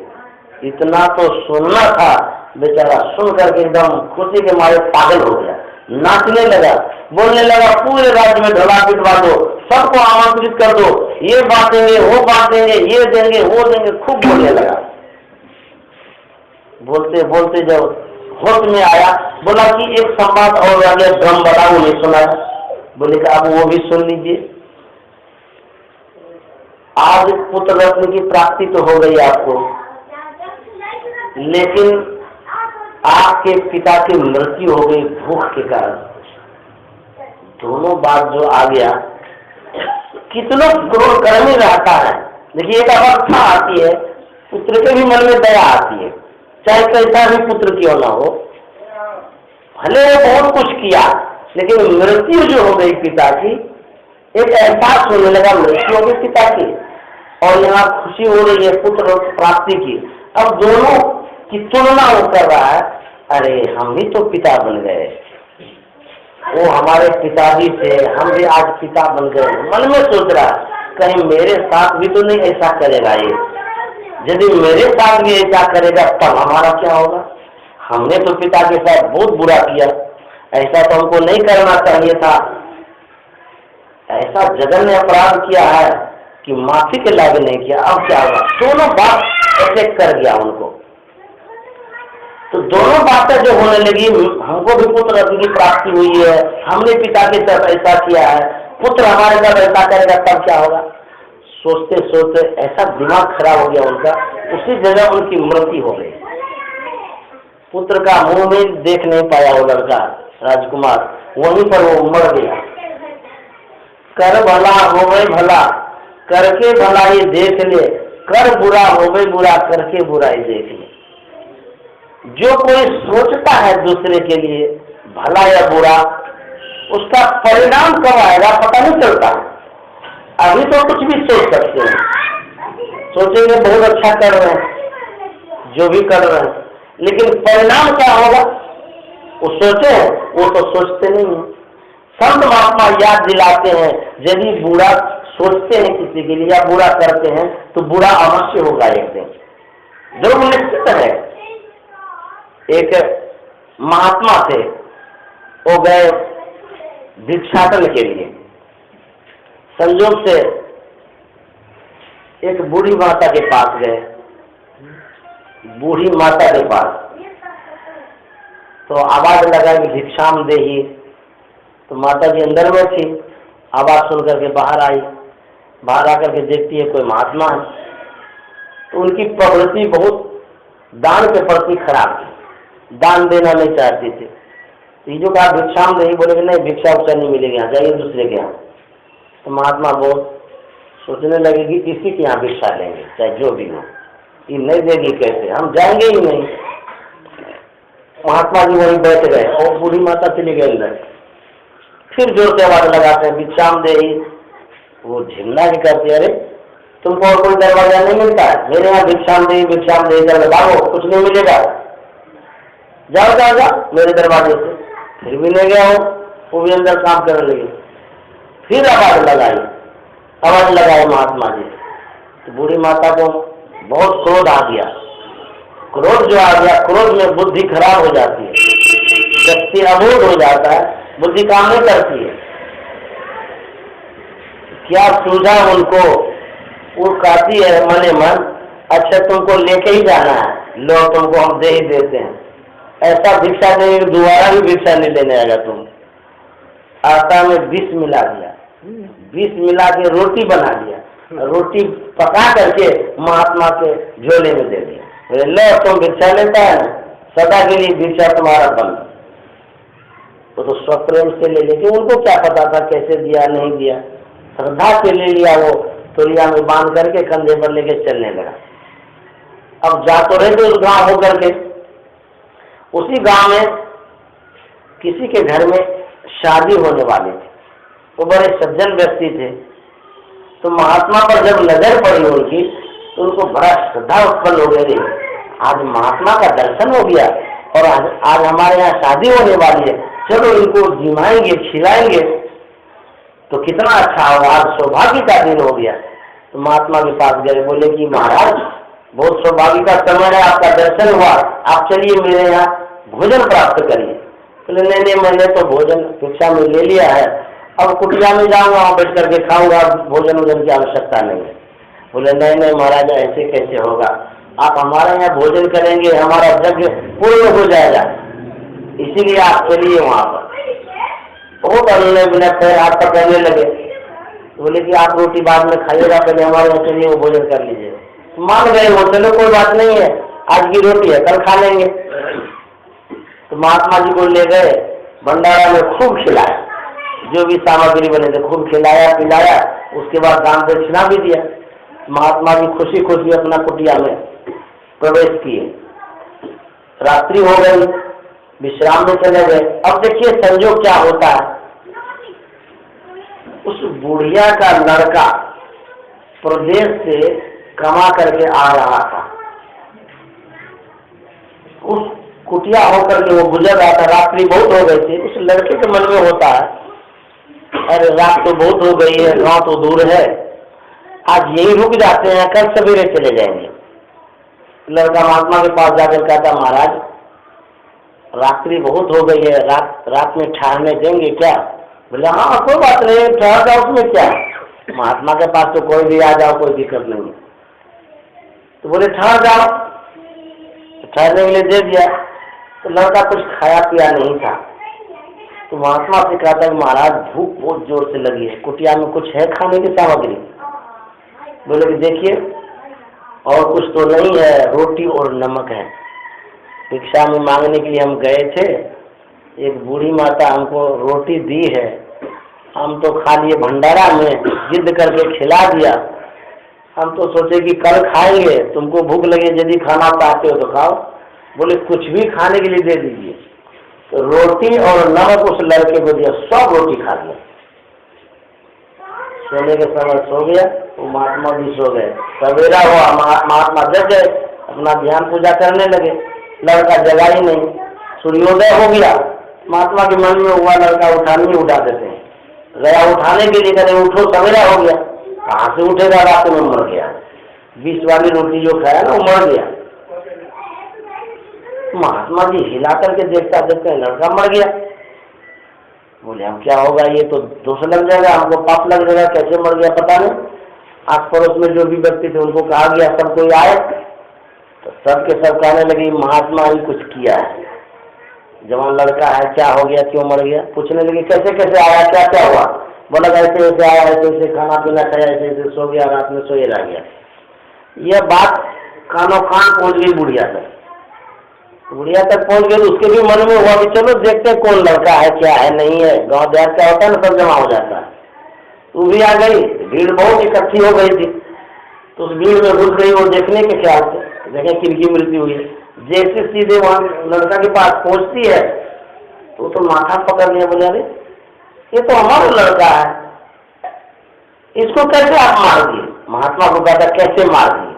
इतना तो सुनना था। बेचारा सुन करके एकदम खुशी के मारे पागल हो गया, नाचने लगा, बोलने लगा पूरे राज्य में ढोला पिटवा दो, सबको आमंत्रित कर दो, ये बांटेंगे वो बांटेंगे, ये देंगे वो देंगे, खूब बोलने लगा। बोलते बोलते जब होश में आया, बोला कि एक संवाद और आगे ड्रम बताओ, नहीं सुना। बोले कि अब वो भी सुन लीजिए। आज पुत्र रत्न की प्राप्ति तो हो गई आपको, लेकिन आपके पिता की मृत्यु हो गई भूख के कारण। दोनों बात जो आ गया, कितना क्रूर कर्मी रहता है। देखिए एक अवस्था आती है, पुत्र के भी मन में दया आती है, चाहे कैसा भी पुत्र क्यों ना हो, भले वो बहुत कुछ किया, लेकिन मृत्यु जो हो गई पिता की, एक एहसास होने लगा मृत्यु हो गई पिता की, और यहाँ खुशी हो रही है पुत्र प्राप्ति की। अब दोनों कि तुलना वो कर रहा है, अरे हम भी तो पिता बन गए, वो हमारे पिताजी थे, हम भी आज पिता बन गए। मन में सोच रहा कहीं मेरे साथ भी तो नहीं ऐसा करेगा ये, यदि मेरे साथ भी ऐसा करेगा तब हमारा क्या होगा। हमने तो पिता के साथ बहुत बुरा किया, ऐसा तो हमको नहीं करना चाहिए था, ऐसा जघन्य अपराध किया है कि माफी के लायक नहीं किया, अब क्या होगा। दोनों बात अटैक कर गया उनको। तो दोनों बातें जो होने लगी, हमको भी पुत्र की प्राप्ति हुई है, हमने पिता के साथ ऐसा किया है, पुत्र हमारे साथ ऐसा करेगा तब क्या होगा। सोचते सोचते ऐसा दिमाग खराब हो गया उनका, उसी जगह उनकी मृत्यु हो गई। पुत्र का मुंह में देख नहीं पाया वो लड़का राजकुमार, वहीं पर वो मर गया। कर भला होवे भला, करके भलाई देख ले, कर बुरा होवे बुरा, करके बुराई देख ले। जो कोई सोचता है दूसरे के लिए भला या बुरा, उसका परिणाम कब आएगा पता नहीं चलता। अभी तो कुछ भी सोच सकते हैं, सोचेंगे बहुत अच्छा कर रहे हैं जो भी कर रहे हैं, लेकिन परिणाम क्या होगा वो सोचे, वो तो सोचते नहीं है। संत महात्मा याद दिलाते हैं, यदि बुरा सोचते हैं किसी के लिए या बुरा करते हैं तो बुरा अवश्य होगा एक दिन, जरूर निश्चित है। एक महात्मा थे, वो गए भिक्षाटन के लिए, संयोग से एक बूढ़ी माता के पास गए। बूढ़ी माता के पास तो आवाज लगा कि भिक्षाम देही, तो माता जी अंदर में थी, आवाज सुन करके बाहर आई। बाहर आकर के देखती है कोई महात्मा है, तो उनकी प्रवृत्ति बहुत दान के प्रति खराब थी, दान देना नहीं चाहती थी। तो जो कहा भिक्षाम देही, बोले कि नहीं भिक्षा उक्षा नहीं मिलेगी, यहाँ जाइए दूसरे के यहाँ। तो महात्मा बहुत सोचने लगे कि किसी के यहाँ भिक्षा लेंगे चाहे जो भी हो, ये नहीं देगी कैसे, हम जाएंगे ही नहीं। महात्मा जी वहीं बैठ गए और बूढ़ी माता चली गई अंदर। फिर जोर से आवाज लगाते हैं भिक्षाम देही, वो झिमना भी करती है, अरे तुमको और कोई दरवाजा नहीं मिलता है, मेरे यहाँ भिक्षाम देही कर भागो, कुछ नहीं मिलेगा, जाओ जाओ जाओ मेरे दरवाजे से। फिर भी ले गया वो भी अंदर काम करने लगे। फिर आवाज लगाए महात्मा जी, तो बूढ़ी माता को बहुत क्रोध आ गया। क्रोध जो आ गया, क्रोध में बुद्धि खराब हो जाती है, शक्ति अबोध हो जाता है, बुद्धि काम नहीं करती है। क्या सूझा उनको, वो कहती है मने मन, अच्छा तुमको लेके ही जाना है, लो तुमको हम दे ही देते हैं, ऐसा भिक्षा देंगे दोबारा भी भिक्षा नहीं लेने आएगा तुम। आटा में विष मिला दिया, विष मिला के रोटी बना दिया, रोटी पका करके महात्मा के झोले में दे दिया, लो तुम भिक्षा लेता है ना, सदा के लिए भिक्षा तुम्हारा बंद। वो तो स्वप्रेम से ले लेके, उनको क्या पता था कैसे दिया नहीं दिया, श्रद्धा से ले लिया, वो तोलिया में बांध करके कंधे पर लेके चलने लगा। अब जा तो रहे थे उस गांव होकर के, उसी गांव में किसी के घर में शादी होने वाली थी, वो बड़े सज्जन व्यक्ति थे। तो महात्मा पर जब नजर पड़ी उनकी, तो उनको बड़ा श्रद्धा उत्पन्न हो गई, आज महात्मा का दर्शन हो गया और आज हमारे यहाँ शादी होने वाली है, चलो इनको जिमाएंगे खिलाएंगे तो कितना अच्छा होगा, आज सौभाग्य का दिन हो गया। तो महात्मा के पास गए, बोले कि महाराज बहुत सौभाग्य का समय है, आपका दर्शन हुआ, आप चलिए मेरे यहाँ भोजन प्राप्त करिए। बोले नहीं मैंने तो भोजन भिक्षा में ले लिया है, अब कुटिया में जाऊंगा, वहाँ बैठ करके खाऊंगा, भोजन वोजन की आवश्यकता नहीं है। बोले नहीं महाराज ऐसे कैसे होगा, आप हमारे यहाँ भोजन करेंगे, हमारा यज्ञ पूर्ण हो जाएगा, इसीलिए आप चलिए वहाँ पर। बहुत अल्लाह बिना पैर हाथ पकड़ने लगे। बोले कि आप रोटी बाद में खाइएगा, पहले हमारे यहाँ चलिए वो भोजन कर लीजिए। मान गए वो, चलो कोई बात नहीं है, आज की रोटी है कल खा लेंगे। तो महात्मा जी को ले गए, भंडारा में खूब खिलाया, जो भी सामग्री बने थे खूब खिलाया पिलाया, उसके बाद दान दक्षिणा भी दिया। महात्मा जी खुशी खुशी अपना कुटिया में प्रवेश किए। रात्रि हो गई, विश्राम में चले गए। अब देखिए संयोग क्या होता है, उस बुढ़िया का लड़का प्रदेश से कमा करके आ रहा था, उस कुटिया होकर के वो गुजर रहा था, रात्रि बहुत हो गई थी। उस लड़के के मन में होता है, अरे रात तो बहुत हो गई है, गांव तो दूर है, आज यही रुक जाते हैं, कल सवेरे चले जाएंगे। लड़का महात्मा के पास जाकर कहता, महाराज रात्रि बहुत हो गई है, रात में ठहरने देंगे क्या? बोले हाँ कोई बात नहीं, ठहर जाओ, उसमें क्या, महात्मा के पास तो कोई भी आ जाओ, कोई दिक्कत नहीं है। तो बोले ठहर जाओ, ठहरने के लिए दे दिया। तो लड़का कुछ खाया पिया नहीं था, तो महात्मा से कहता है महाराज भूख बहुत जोर से लगी है, कुटिया में कुछ है खाने की सामग्री? बोले कि देखिए और कुछ तो नहीं है, रोटी और नमक है। भिक्षा में मांगने के लिए हम गए थे, एक बूढ़ी माता हमको रोटी दी है, हम तो खा लिए भंडारा में, जिद करके खिला दिया। हम तो सोचे कि कल खाएंगे, तुमको भूख लगे, यदि खाना चाहते हो तो खाओ। बोले कुछ भी खाने के लिए दे दीजिए। तो रोटी और नमक उस लड़के को दिया, सब रोटी खा लिया। सोने के समय सो गया, वो महात्मा भी सो गए। सवेरा हुआ, महात्मा जग गए, अपना ध्यान पूजा करने लगे। लड़का जगा ही नहीं, सूर्योदय हो गया। महात्मा के मन में हुआ लड़का उठाने उठा देते हैं, गया उठाने के लिए, कहते उठो सवेरा हो गया। कहाँ से उठेगा, रात में मर गया। 20 वाली रोटी जो खाया ना वो मर गया। महात्मा जी हिला करके देखता देखते लड़का मर गया। बोले अब क्या होगा, ये तो दोष लग जाएगा, हमको पाप लग जाएगा, कैसे मर गया पता नहीं। आस पड़ोस में जो भी व्यक्ति थे उनको कहा गया, सब कोई आए तो सब के सब कहने लगे महात्मा ही कुछ किया है, जवान लड़का है, क्या हो गया, क्यों मर गया। पूछने लगे कैसे कैसे आया, क्या क्या हुआ। बोला ऐसे ऐसे आया, ऐसे ऐसे खाना पीना खाया, ऐसे ऐसे सो गया, रात में सोए रह गया। यह बात कानों कान पहुंच गई बुढ़िया तक। बुढ़िया तक पहुंच गई, उसके भी मन में हुआ कि चलो देखते कौन लड़का है, क्या है नहीं है। गांव देहात क्या होता है ना, सब जमा हो जाता है। तू भी आ गई, भीड़ बहुत इकट्ठी हो गई थी, तो उस भीड़ में घुस गई वो देखने के ख्याल से, देखें किनकी मृत्यु हुई है। जैसे सीधे वहां लड़का के पास पहुंचती है तो माथा पकड़ लिया। बोले अरे ये तो हमारा लड़का है, इसको कैसे आप मार दिए? महात्मा को कहता कैसे मार दिए?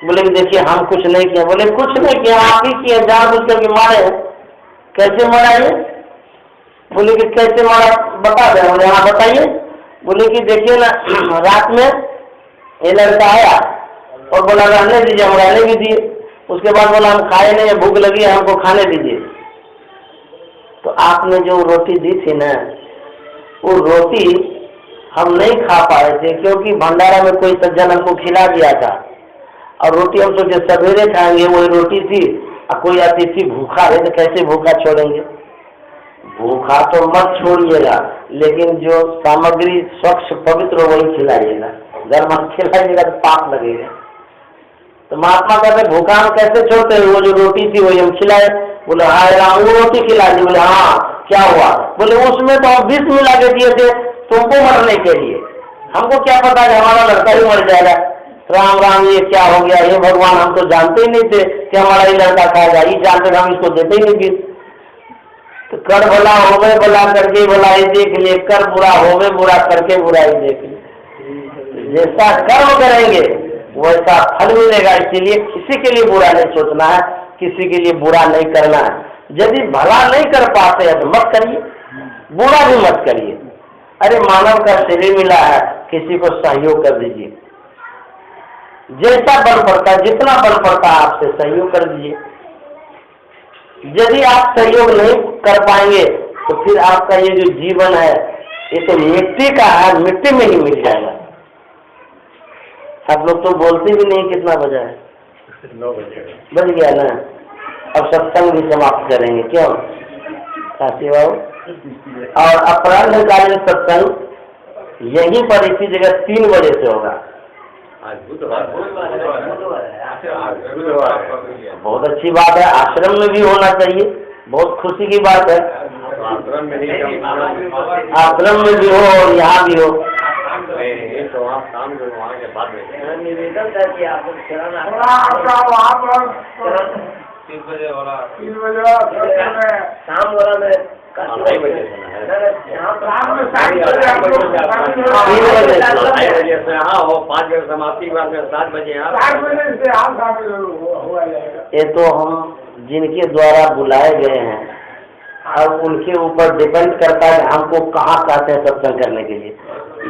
बोले देखिए हम कुछ नहीं किया। बोले कुछ नहीं किया, आप ही किया, जानबूझ करके मारे। कैसे मारा ये? बोले कि कैसे मारा बता दें। बोले हाँ बताइए। बोले कि देखिए ना, रात में ये लड़का आया और बोला रहने दीजिए, हम रहने भी दिए। उसके बाद बोला हम खाए नहीं, भूख लगी है, हमको खाने दीजिए। तो आपने जो रोटी दी थी ना, वो रोटी हम नहीं खा पाए थे, क्योंकि भंडारा में कोई सज्जन हमको खिला दिया था, और रोटी हम सोचे सवेरे खाएंगे, वही रोटी थी। और कोई अतिथि भूखा है तो कैसे भूखा छोड़ेंगे? भूखा तो मत छोड़िएगा, लेकिन जो सामग्री स्वच्छ पवित्र वही खिलाइएगा। अगर मत खिलाइएगा तो पाप लगेगा। तो महात्मा कहते भूखा हम कैसे छोड़ते हैं, वो जो रोटी थी वही हम खिलाए। बोले हाँ राम, वो रोटी खिला दी। बोले हाँ क्या हुआ? बोले उसमें तो हम विष मिला के दिए थे तुमको मरने के लिए, हमको क्या पता कि हमारा लड़का ही मर जाएगा। राम राम ये क्या हो गया, हे भगवान, हम तो जानते ही नहीं थे कि हमारा ही लड़का खाएगा, ये जानते हम इसको देते ही नहीं विष। तो कर भला होवे भला करके भलाई देख ले, कर बुरा होवे बुरा करके बुराई देख ले। जैसा कर्म करेंगे वैसा फल मिलेगा। इसीलिए किसी के लिए बुरा नहीं सोचना है, किसी के लिए बुरा नहीं करना है। यदि भला नहीं कर पाते हैं तो मत करिए, बुरा भी मत करिए। अरे मानव का शरीर मिला है, किसी को सहयोग कर दीजिए, जैसा बल पड़ता है, जितना बल पड़ता है आपसे सहयोग कर दीजिए। यदि आप सहयोग नहीं कर पाएंगे तो फिर आपका ये जो जीवन है ये तो मिट्टी का है, मिट्टी में ही मिल जाएगा। आप लोग तो बोलते भी नहीं। कितना बजा है? 9 बज गया ना। अब सत्संग भी समाप्त करेंगे, क्यों काशी बाबू? और अपराह्नकालीन सत्संग यहीं पर इसी जगह 3 बजे से होगा। बहुत अच्छी बात है, आश्रम में भी होना चाहिए, बहुत खुशी की बात है। आश्रम में भी हो और यहाँ भी हो। तो आप काम करो, वहाँ के बाद में निवेदन करके आप 3 बजे वाला शाम वाला में 3 बजे से हाँ हो, 5 बजे समाप्ति के बाद में 7 बजे। ये तो हम जिनके द्वारा बुलाए गए हैं, अब उनके ऊपर डिपेंड करता है हमको कहाँ चाहते हैं सत्संग करने के लिए।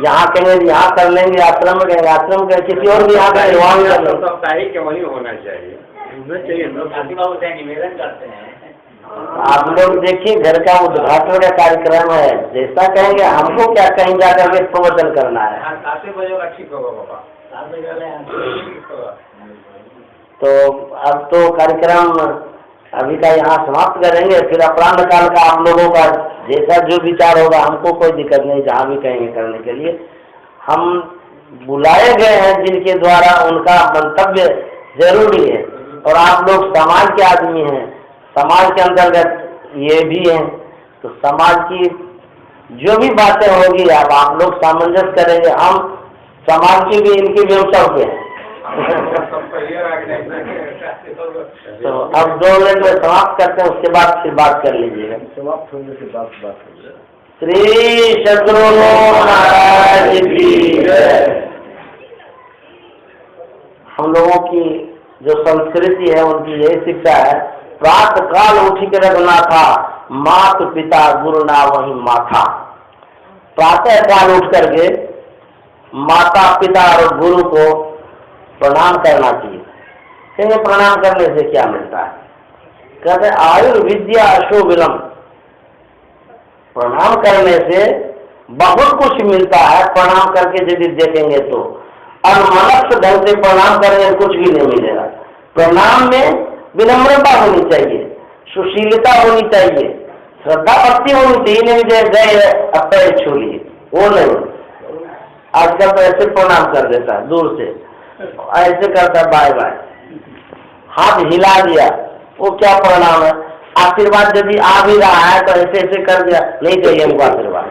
यहाँ कहेंगे यहाँ कर लेंगे, आश्रम में कहेंगे आश्रम में, किसी और भी यहाँ कहेंगे वहाँ कर लेंगे। साप्ताहिक वही होना चाहिए, निवेदन करते हैं। आप लोग देखिए घर का उद्घाटन का कार्यक्रम है, जैसा कहेंगे हमको क्या कहीं जा करके प्रवचन करना है। 7 बजे का ठीक होगा बाबा। तो अब तो कार्यक्रम अभी का यहाँ समाप्त करेंगे, फिर अपराह्न काल का आप लोगों का जैसा जो विचार होगा, हमको कोई दिक्कत नहीं, जहाँ भी कहेंगे करने के लिए। हम बुलाए गए हैं जिनके द्वारा, उनका मंतव्य जरूरी है। और आप लोग समाज के आदमी हैं, समाज के अंतर्गत ये भी हैं, तो समाज की जो भी बातें होगी आप लोग सामंजस्य करेंगे। हम समाज की भी इनकी व्यवस्था पे हैं। तो अब 2 मिनट में समाप्त करते हैं, उसके बाद फिर बात कर लीजिएगा। समाप्त होने के बाद बात करिए। श्री सद्गुरु महाराज की जय। हम लोगों की जो संस्कृति है उनकी यही शिक्षा है, प्रातः काल उठ के रखना था, माता पिता गुरु ना वही माथा। प्रातः काल उठ करके माता पिता और गुरु को प्रणाम करना चाहिए। कहेंगे प्रणाम करने से क्या मिलता है? कहते आयुर्विद्या अशो विलम, प्रणाम करने से बहुत कुछ मिलता है। प्रणाम करके यदि देखेंगे तो अनमनस्क ढंग से प्रणाम करेंगे कुछ भी नहीं मिलेगा। प्रणाम में विनम्रता होनी चाहिए, सुशीलता होनी चाहिए, श्रद्धा भक्ति होनी चाहिए। नहीं जय गए अब पैर छू लिए, वो नहीं। आजकल तो ऐसे प्रणाम कर देता है दूर से, ऐसे करता है बाय बाय, हाथ हिला दिया, वो क्या प्रणाम है? आशीर्वाद यदि आ भी रहा है तो ऐसे ऐसे कर दिया, नहीं चाहिए हमको आशीर्वाद।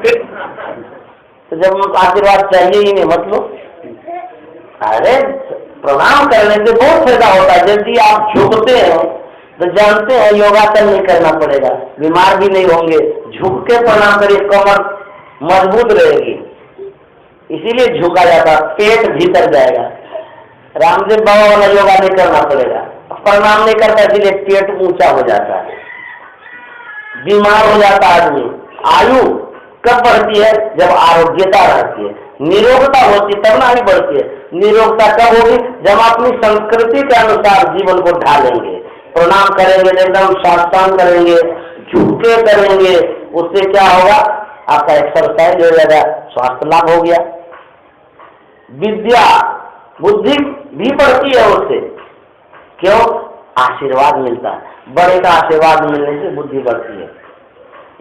तो जब हमको आशीर्वाद चाहिए ही नहीं मतलब, अरे प्रणाम करने से बहुत फायदा होता है। यदि आप झुकते हैं तो जानते हैं योगासन नहीं करना पड़ेगा, बीमार भी नहीं होंगे। झुक के प्रणाम करिए, कमर मजबूत रहेगी, इसीलिए झुका जाता, पेट भीतर जाएगा। रामदेव बाबा वाला योगा नहीं करना पड़ेगा, प्रणाम नहीं करता इसलिए पेट ऊंचा हो जाता है, बीमार हो जाता आदमी। आयु कब बढ़ती है? जब आरोग्यता रहती है, निरोगता होती है, तब ना ही बढ़ती है। निरोगता कब होगी? जब अपनी संस्कृति के अनुसार जीवन को ढालेंगे, प्रणाम करेंगे, एकदम साष्टांग करेंगे, झुके करेंगे। उससे क्या होगा? आपका एक्सरसाइज हो जाएगा, स्वास्थ्य लाभ हो गया। विद्या बुद्धि भी बढ़ती है उससे, क्यों? आशीर्वाद मिलता है, बड़े का आशीर्वाद मिलने से बुद्धि बढ़ती है।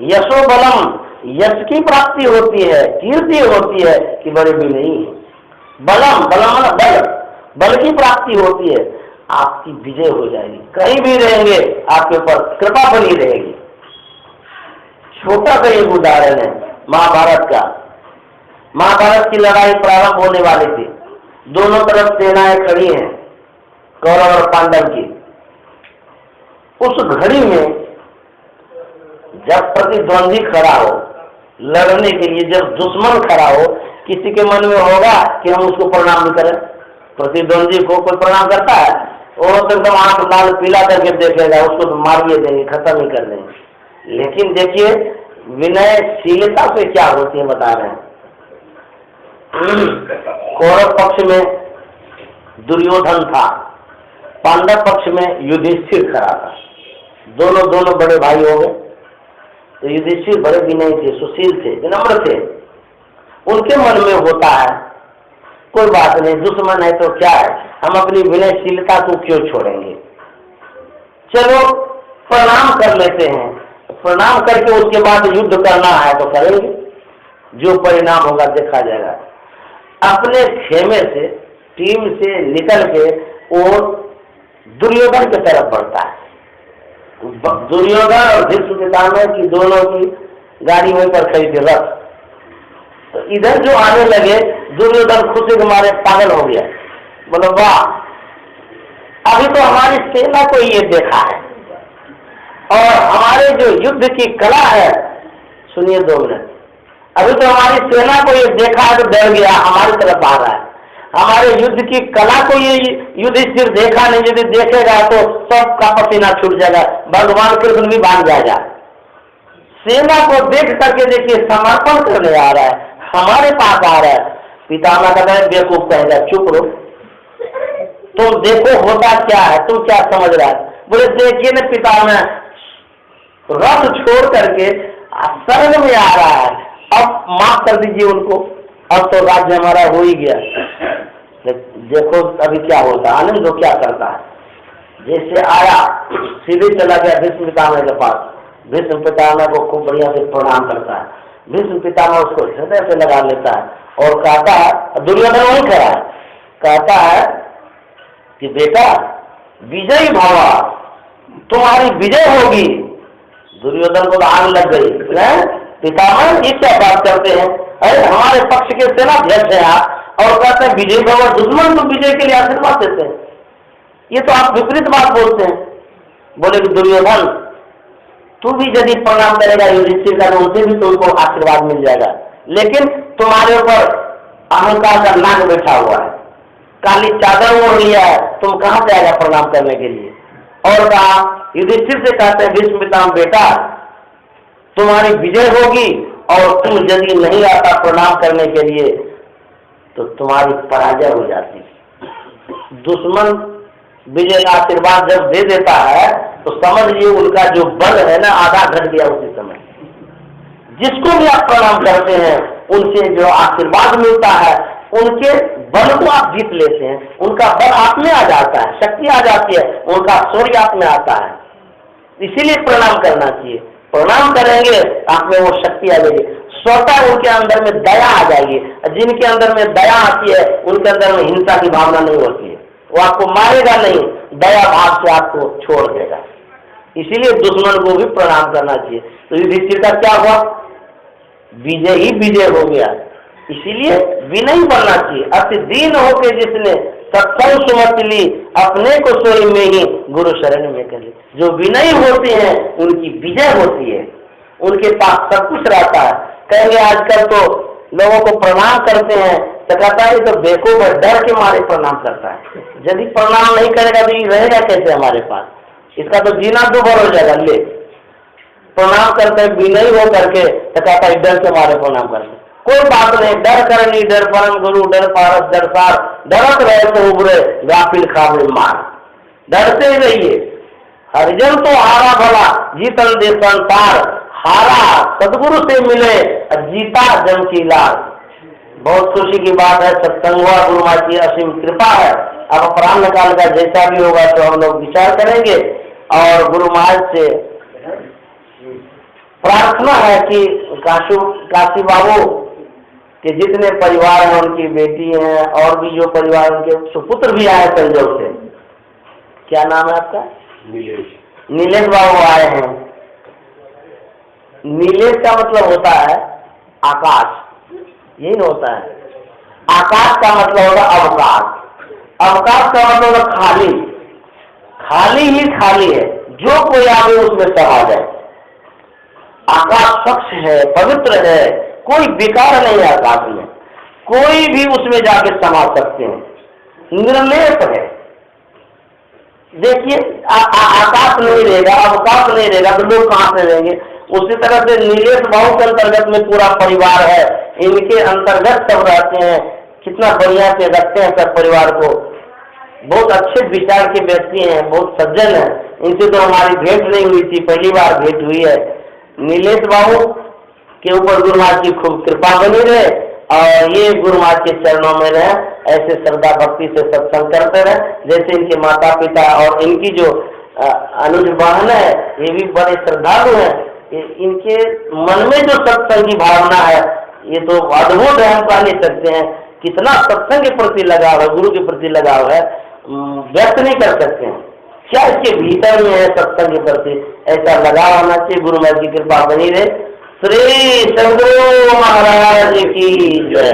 यशो बलम, यश की प्राप्ति होती है, कीर्ति होती है कि बड़े भी नहीं है। बलम, बलम बल, बल की प्राप्ति होती है, आपकी विजय हो जाएगी। कहीं भी रहेंगे आपके ऊपर कृपा बनी रहेगी। छोटा सा एक उदाहरण है महाभारत का। महाभारत की लड़ाई प्रारंभ होने वाली थी, दोनों तरफ सेनाएं खड़ी हैं, कौरव और पांडव की। उस घड़ी में जब प्रतिद्वंदी खड़ा हो लड़ने के लिए, जब दुश्मन खड़ा हो, किसी के मन में होगा कि हम उसको प्रणाम नहीं करें? प्रतिद्वंदी को कोई प्रणाम करता है? वो तो एकदम आंख लाल पीला करके देखेगा, उसको तो मारिए देंगे, खत्म ही कर देंगे। लेकिन देखिए विनयशीलता से क्या होती है बता रहे हैं। कौरव पक्ष में दुर्योधन था, पांडव पक्ष में युधिष्ठिर खड़ा था। दोनों बड़े भाई हो गए। तो युधिष्ठिर बड़े विनयी थे, सुशील थे, विनम्र थे। उनके मन में होता है कोई बात नहीं, दुश्मन है तो क्या है, हम अपनी विनयशीलता को क्यों छोड़ेंगे, चलो प्रणाम कर लेते हैं। प्रणाम करके उसके बाद युद्ध करना है तो करेंगे, जो परिणाम होगा देखा जाएगा। अपने खेमे से, टीम से निकल के वो दुर्योधन की तरफ बढ़ता है। दुर्योधन और भीष्म पितामह की दोनों की गाड़ी वहीं पर खड़ी थी, रथ। तो इधर जो आने लगे, दुर्योधन खुशी के मारे पागल हो गया, बोलो वाह, अभी तो हमारी सेना को ये देखा है और हमारे जो युद्ध की कला है, सुनिए 2 मिनट, अभी तो हमारी सेना को ये देखा है तो डर गया, हमारी तरफ आ रहा है। हमारे युद्ध की कला को ये युधिष्ठिर देखा नहीं, यदि देखेगा तो सबका पसीना छूट जाएगा, भगवान कृष्ण भी भाग जाएगा। सेना को देख करके देखिए समर्पण करने आ रहा है, हमारे पास आ रहा है। पितामह कहता है बेवकूफ कहेगा चुप रहो, तुम देखो होता क्या है, तुम क्या समझ रहा है। बोले देखिए न पितामह, रथ छोड़ करके स्वर्ग में आ रहा है, अब माफ कर दीजिए उनको, अब तो राज्य हमारा हो ही गया। देखो अभी क्या होता है, आनंद तो क्या करता है। जैसे आया सीधे चला गया भीष्म पितामह के पास, भीष्म पितामह को खूब बढ़िया से प्रणाम करता है। भीष्म पितामह उसको हृदय से लगा लेता है और कहता है, दुर्योधन वही करा है, कहता है कि बेटा विजयी भवा, तुम्हारी विजय होगी। दुर्योधन को आग लग गई, पितामह ये क्या बात करते हैं, अरे हमारे पक्ष के सेनाध्यक्ष हैं आप, और कहते हैं विजय भवा, दुश्मन को विजय के लिए आशीर्वाद देते हैं, ये तो आप विपरीत बात बोलते हैं। बोले कि दुर्योधन तू भी यदि प्रणाम करेगा युधिष्ठिर का, उनसे भी तुमको आशीर्वाद मिल जाएगा, लेकिन तुम्हारे ऊपर अहंकार का नाग बैठा हुआ है, काली चादर ओढ़ लिया है, तुम कहाँ जाएगा प्रणाम करने के लिए। और कहा युधिष्ठिर से कहते हैं भीष्म पितामह बेटा तुम्हारी विजय होगी, और तुम यदि नहीं आता प्रणाम करने के लिए तो तुम्हारी पराजय हो जाती। दुश्मन विजय का आशीर्वाद जब दे देता है तो समझिए उनका जो बल है ना आधा घट गया उसी समय। जिसको भी आप प्रणाम करते हैं उनसे जो आशीर्वाद मिलता है, उनके बल को आप जीत लेते हैं, उनका बल आप में आ जाता है, शक्ति आ जाती है, उनका शौर्य आप में आता है। इसीलिए प्रणाम करना चाहिए, प्रणाम करेंगे आप में वो शक्ति आ जाएगी, स्वतः उनके अंदर में दया आ जाएगी। जिनके अंदर में दया आती है उनके अंदर में हिंसा की भावना नहीं होती है, वो आपको मारेगा नहीं, दया भाव से आपको छोड़ देगा। इसीलिए दुश्मन को भी प्रणाम करना चाहिए। तो युधिष्ठिर का क्या हुआ, विजय ही विजय हो गया। इसीलिए विनयी बनना चाहिए। अति दीन होके जिसने सत्संग सुमति ली, अपने को सोई में ही गुरु शरण में कर ली। जो विनयी होते हैं उनकी विजय होती है, उनके पास सब कुछ रहता है। कहेंगे आजकल तो लोगों को प्रणाम करते हैं तो कहता है तो बेवकूफ है, डर के मारे प्रणाम करता है। यदि प्रणाम नहीं करेगा तो ये रहेगा कैसे हमारे पास, इसका तो जीना दुभर हो जाएगा। ले प्रणाम करते हैं विनयी हो करके तो कहता है डर के मारे प्रणाम करते। कोई बात नहीं, डर करनी डर परम गुरु, डर पारस डर सार, डरत रहे तो उबरे गाफिल खाबे मार। डरते ही रहिए, हरिजन तो हारा भला जीतन दे संसार, हारा सदगुरु से मिले जीता जन की लाल। बहुत खुशी की बात है, सत्संग हुआ, गुरु माँ की असीम कृपा है। अब अपराह्न काल का जैसा भी होगा तो हम लोग विचार करेंगे, और गुरु महाराज से प्रार्थना है कि काशी बाबू के जितने परिवार हैं, उनकी बेटी हैं और भी जो परिवार उनके सुपुत्र भी आए संजोग से। क्या नाम है आपका? नीलेश बाबू आए हैं। नीलेश का मतलब होता है आकाश, यही ना होता है। आकाश का मतलब होता है अवकाश, अवकाश का मतलब होता खाली, खाली ही खाली है, जो कोई आगे उसमें समा जाए। आकाश स्वच्छ है, पवित्र है, कोई विकार नहीं है आकाश में, कोई भी उसमें जाके समा सकते हैं, निर्लेप है। देखिए आकाश नहीं रहेगा, अवकाश नहीं रहेगा तो लोग कहाँ से रहेंगे। उसी तरह से नीलेश बाबू के अंतर्गत में पूरा परिवार है, इनके अंतर्गत सब रहते हैं। कितना बढ़िया से रखते हैं सब परिवार को, बहुत अच्छे विचार के व्यक्ति हैं, बहुत सज्जन हैं। इनसे तो हमारी भेंट नहीं हुई थी, पहली बार भेंट हुई है। नीलेश बाबू के ऊपर गुरु महाराज की खूब कृपा बनी रहे, और ये गुरु महाराज के चरणों में रहे, ऐसे श्रद्धा भक्ति से सत्संग करते रहे। जैसे इनके माता पिता और इनकी जो अनुज बहन है, ये भी बड़े श्रद्धालु हैं। इनके मन में जो सत्संग की भावना है ये तो अद्भुत है, हम कह नहीं सकते हैं। कितना सत्संग के प्रति लगाव है, गुरु के प्रति लगाव है, व्यक्त नहीं कर सकते हैं। क्या इसके भीतर में है सत्संग के प्रति ऐसा लगाव होना चाहिए। गुरु महाराज की कृपा बनी रहे। श्री सद्गुरु महाराज की जय।